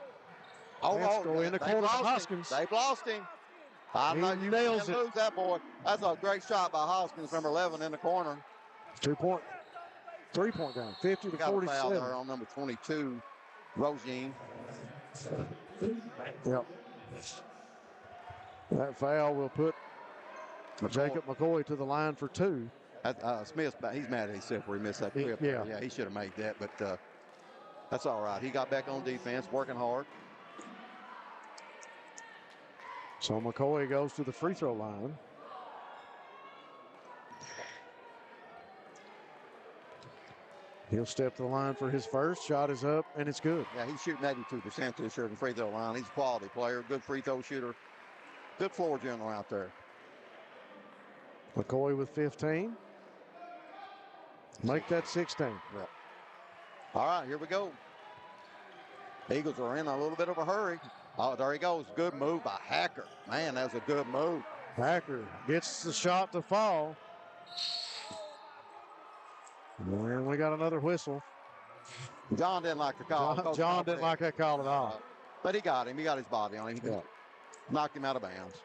Vanskoy in the corner to Hoskins. They've lost him. He nails it. Lose that boy. That's a great shot by Hoskins, number 11 in the corner. 3-point game, 50-47. Got a foul there on number 22, Rogine. Yep. That foul will put Jacob McCoy to the line for 2. Smith, he's mad at himself where he missed that clip. Yeah, he should have made that, but that's all right. He got back on defense, working hard. So McCoy goes to the free throw line. He'll step to the line for his first. Shot is up, and it's good. Yeah, he's shooting 82% to the shooting free throw line. He's a quality player, good free throw shooter, good floor general out there. McCoy with 15. Make that 16. Yep. All right, here we go. Eagles are in a little bit of a hurry. Oh, there he goes. Good move by Hacker. Man, that's a good move. Hacker gets the shot to fall. And we got another whistle. John didn't like the call. John didn't like that call at all. But he got him. He got his body on him. He knocked him out of bounds.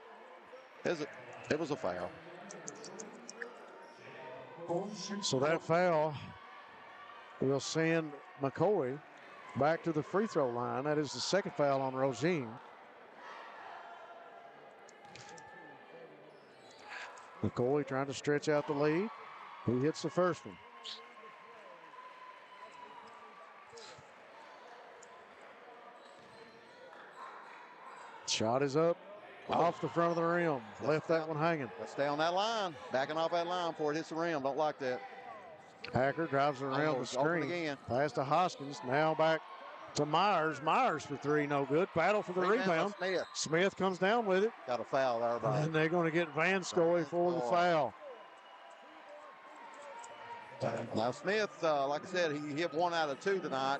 It was a foul. So that foul will send McCoy back to the free throw line. That is the second foul on Rogine. McCoy trying to stretch out the lead. He hits the first one. Shot is up off the front of the rim. Left that one hanging. Let's stay on that line. Backing off that line before it hits the rim. Don't like that. Hacker drives around the screen. Again. Pass to Hoskins. Now back to Myers. Myers for three, no good. Battle for the rebound. Smith comes down with it. Got a foul there, Brian. And they're going to get Van Scoy for the foul. Now Smith, like I said, he hit 1 out of 2 tonight.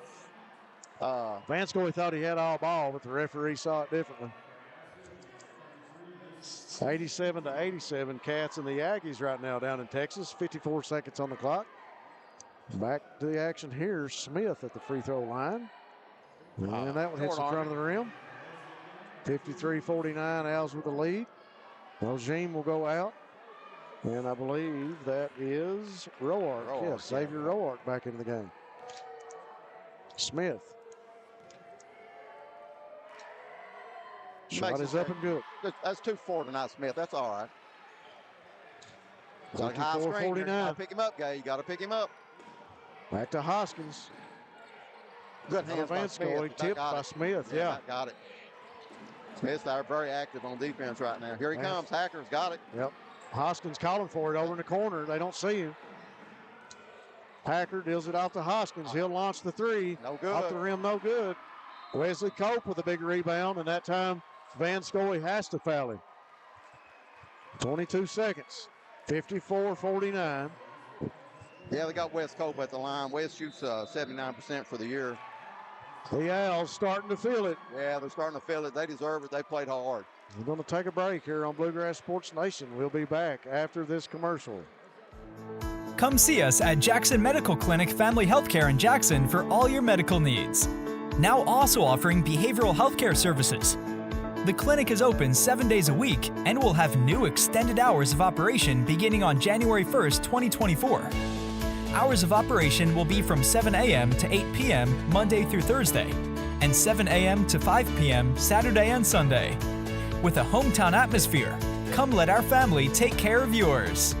Van Scoy thought he had all ball, but the referee saw it differently. 87-87, Cats and the Aggies right now down in Texas. 54 seconds on the clock. Back to the action here. Smith at the free throw line. And that one hits the front of the rim. 53-49, Owls with the lead. Rogine will go out. And I believe that is Roark. Yes, Xavier Roark back into the game. Smith. Shot is up and good. That's 2-4 tonight, Smith. That's all right. 54-49. You got to pick him up, guy. You got to pick him up. Back to Hoskins. Good hands by Smith. Tipped by Smith, yeah. Got it. Smith's very active on defense right now. Here he comes. Hacker's got it. Yep. Hoskins calling for it over in the corner. They don't see him. Hacker deals it off to Hoskins. He'll launch the three. No good. Off the rim, no good. Wesley Cope with a big rebound, and that time Van Scoy has to foul him. 22 seconds. 54-49. Yeah, they got Wes Cope at the line. Wes shoots 79% for the year. The Owls starting to feel it. Yeah, they're starting to feel it. They deserve it. They played hard. We're going to take a break here on Bluegrass Sports Nation. We'll be back after this commercial. Come see us at Jackson Medical Clinic Family Healthcare in Jackson for all your medical needs. Now also offering behavioral healthcare services. The clinic is open 7 days a week and will have new extended hours of operation beginning on January 1st, 2024. Hours of operation will be from 7 a.m. to 8 p.m. Monday through Thursday, and 7 a.m. to 5 p.m. Saturday and Sunday. With a hometown atmosphere, come let our family take care of yours.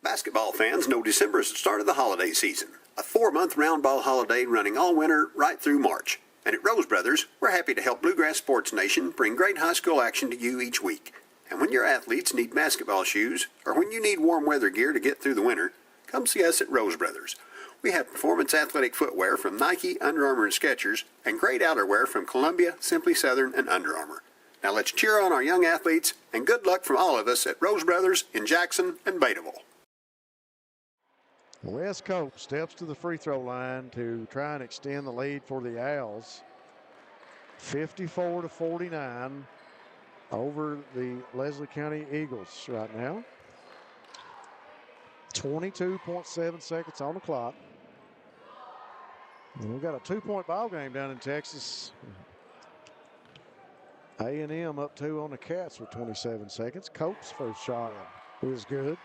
Basketball fans know December is the start of the holiday season. A 4-month round ball holiday running all winter right through March. And at Rose Brothers, we're happy to help Bluegrass Sports Nation bring great high school action to you each week. And when your athletes need basketball shoes, or when you need warm weather gear to get through the winter, come see us at Rose Brothers. We have performance athletic footwear from Nike, Under Armour, and Skechers, and great outerwear from Columbia, Simply Southern, and Under Armour. Now let's cheer on our young athletes, and good luck from all of us at Rose Brothers in Jackson and Bataville. Wes Cope steps to the free throw line to try and extend the lead for the Owls. 54-49 over the Leslie County Eagles right now. 22.7 seconds on the clock. And we've got a 2-point ball game down in Texas. A&M up 2 on the Cats with 27 seconds. Cope's first shot is good.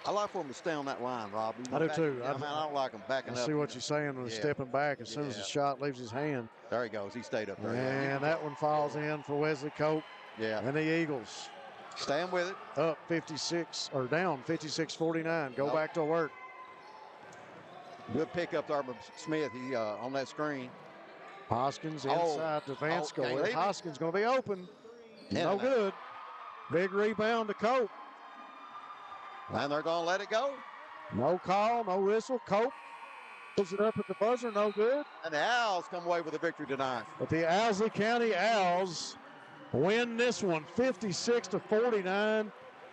I like for him to stay on that line, Rob. I do too. I don't like him backing up. I see what you're saying when he's stepping back as soon as the shot leaves his hand. There he goes. He stayed up there. And that one falls in for Wesley Cope. Yeah. And the Eagles. Staying with it. Up 56, or down 56-49. Go back to work. Good pickup there by Smith. He on that screen. Hoskins inside to Van Scoy. Hoskins going to be open. No good. Big rebound to Cope. And they're going to let it go. No call, no whistle. Cope puts it up at the buzzer, no good. And the Owls come away with a victory tonight. But the Owsley County Owls win this one 56-49.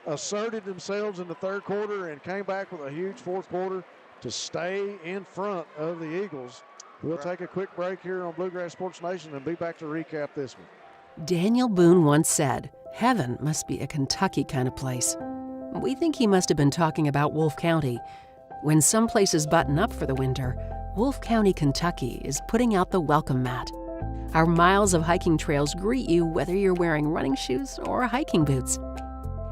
Asserted themselves in the third quarter and came back with a huge fourth quarter to stay in front of the Eagles. We'll take a quick break here on Bluegrass Sports Nation and be back to recap this one. Daniel Boone once said, "Heaven must be a Kentucky kind of place." We think he must have been talking about Wolfe County. When some places button up for the winter, Wolfe County, Kentucky is putting out the welcome mat. Our miles of hiking trails greet you whether you're wearing running shoes or hiking boots.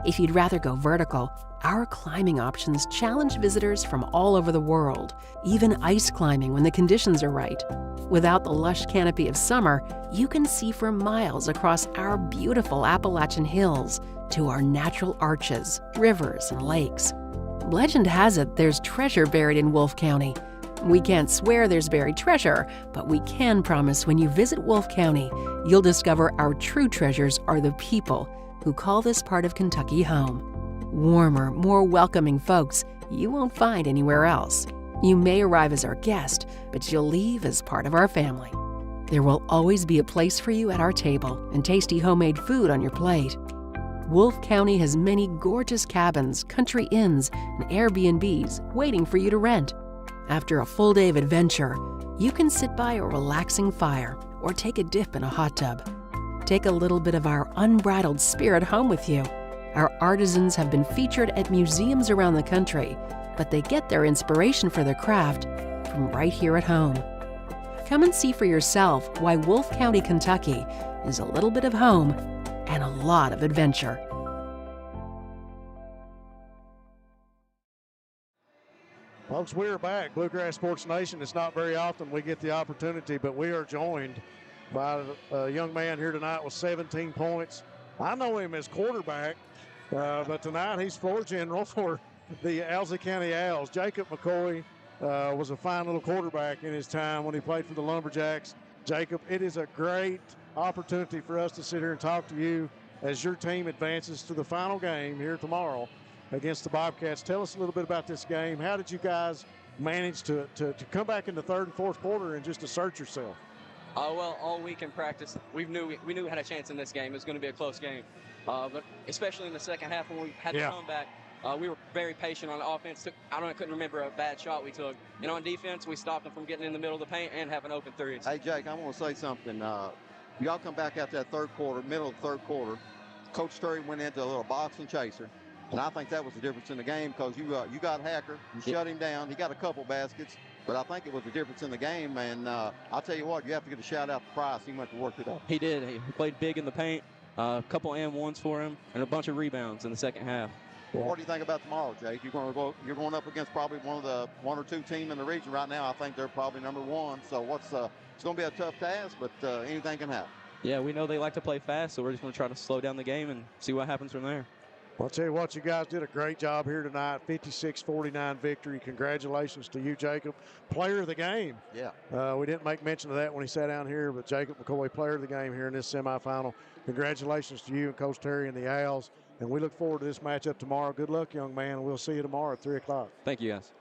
If you'd rather go vertical, our climbing options challenge visitors from all over the world, even ice climbing when the conditions are right. Without the lush canopy of summer, you can see for miles across our beautiful Appalachian hills to our natural arches, rivers, and lakes. Legend has it there's treasure buried in Wolfe County. We can't swear there's buried treasure, but we can promise when you visit Wolfe County, you'll discover our true treasures are the people who call this part of Kentucky home. Warmer, more welcoming folks you won't find anywhere else. You may arrive as our guest, but you'll leave as part of our family. There will always be a place for you at our table and tasty homemade food on your plate. Wolfe County has many gorgeous cabins, country inns, and Airbnbs waiting for you to rent. After a full day of adventure, you can sit by a relaxing fire or take a dip in a hot tub. Take a little bit of our unbridled spirit home with you. Our artisans have been featured at museums around the country, but they get their inspiration for their craft from right here at home. Come and see for yourself why Wolfe County, Kentucky is a little bit of home and a lot of adventure. Folks, we are back. Bluegrass Sports Nation. It's not very often we get the opportunity, but we are joined by a young man here tonight with 17 points. I know him as quarterback, but tonight he's floor general for the Owsley County Owls. Jacob McCoy was a fine little quarterback in his time when he played for the Lumberjacks. Jacob, it is a great opportunity for us to sit here and talk to you as your team advances to the final game here tomorrow against the Bobcats. Tell us a little bit about this game. How did you guys manage to come back in the third and fourth quarter and just assert yourself? Well, all week in practice, we knew we had a chance in this game. It was going to be a close game. But especially in the second half when we had to come back, we were very patient on the offense. I couldn't remember a bad shot we took. And on defense, we stopped them from getting in the middle of the paint and having open threes. Hey, Jake, I want to say something. Y'all come back after that third quarter, middle of the third quarter. Coach Terry went into a little boxing chaser. And I think that was the difference in the game because you got Hacker, you shut him down. He got a couple baskets, but I think it was the difference in the game. And I'll tell you what, you have to get a shout out to Price. He went to work it up. He did. He played big in the paint, a couple and ones for him, and a bunch of rebounds in the second half. Well, what do you think about tomorrow, Jake? You're going up against probably one or two team in the region right now. I think they're probably number one. So it's going to be a tough task, but anything can happen. Yeah, we know they like to play fast, so we're just going to try to slow down the game and see what happens from there. Well, I'll tell you what, you guys did a great job here tonight. 56-49 victory. Congratulations to you, Jacob. Player of the game. Yeah. We didn't make mention of that when he sat down here, but Jacob McCoy, player of the game here in this semifinal. Congratulations to you and Coach Terry and the Owls. And we look forward to this matchup tomorrow. Good luck, young man. We'll see you tomorrow at 3 o'clock. Thank you, guys.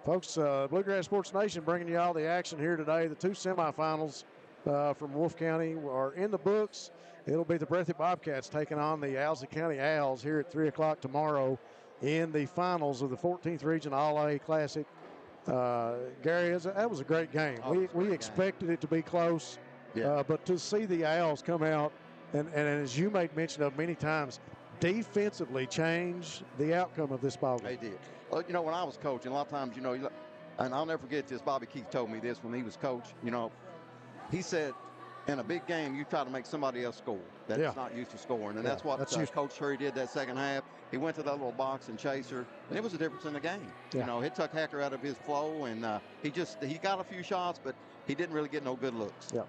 Folks, Bluegrass Sports Nation bringing you all the action here today. The two semifinals from Wolfe County are in the books. It'll be the Breathitt Bobcats taking on the Owsley County Owls here at 3 o'clock tomorrow in the finals of the 14th Region All-A Classic. Gary, that was a great game. We expected it to be close, but to see the Owls come out and as you made mention of many times, defensively change the outcome of this ball game. They did. Well, when I was coaching, a lot of times, and I'll never forget this, Bobby Keith told me this when he was coach, he said, in a big game, you try to make somebody else score that's not used to scoring. And that's what Coach Terry did that second half. He went to that little box and chaser, and it was a difference in the game. Yeah. It took Hacker out of his flow, and he got a few shots, but he didn't really get no good looks. Yeah.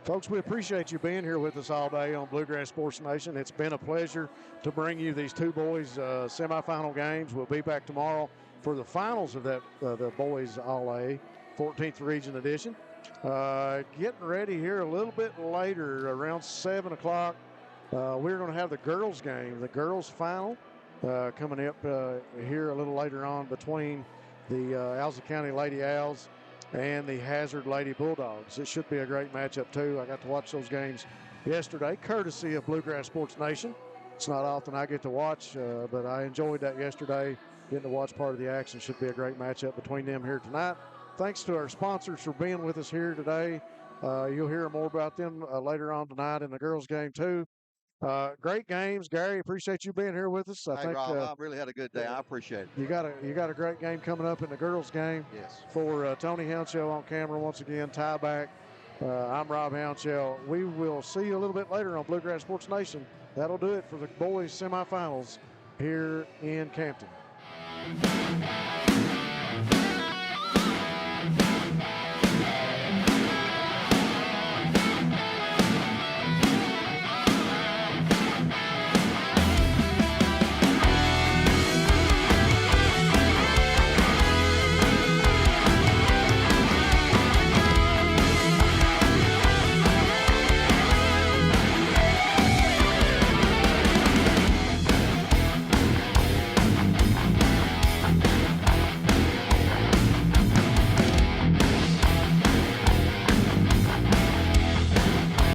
Folks, we appreciate you being here with us all day on Bluegrass Sports Nation. It's been a pleasure to bring you these two boys' semifinal games. We'll be back tomorrow for the finals of that the boys All-A 14th Region Edition. Getting ready here a little bit later, around 7 o'clock. We're going to have the girls' game, the girls' final, coming up here a little later on between the Owsley County Lady Owls and the Hazard Lady Bulldogs. It should be a great matchup, too. I got to watch those games yesterday, courtesy of Bluegrass Sports Nation. It's not often I get to watch, but I enjoyed that yesterday. Getting to watch part of the action. Should be a great matchup between them here tonight. Thanks to our sponsors for being with us here today. You'll hear more about them later on tonight in the girls' game, too. Great games, Gary. Appreciate you being here with us. Hey, Rob, I really had a good day. I appreciate it. You got a great game coming up in the girls' game. Yes. For Tony Hounshell on camera once again, tieback. I'm Rob Hounshell. We will see you a little bit later on Bluegrass Sports Nation that'll do it for the boys semifinals here in Campton.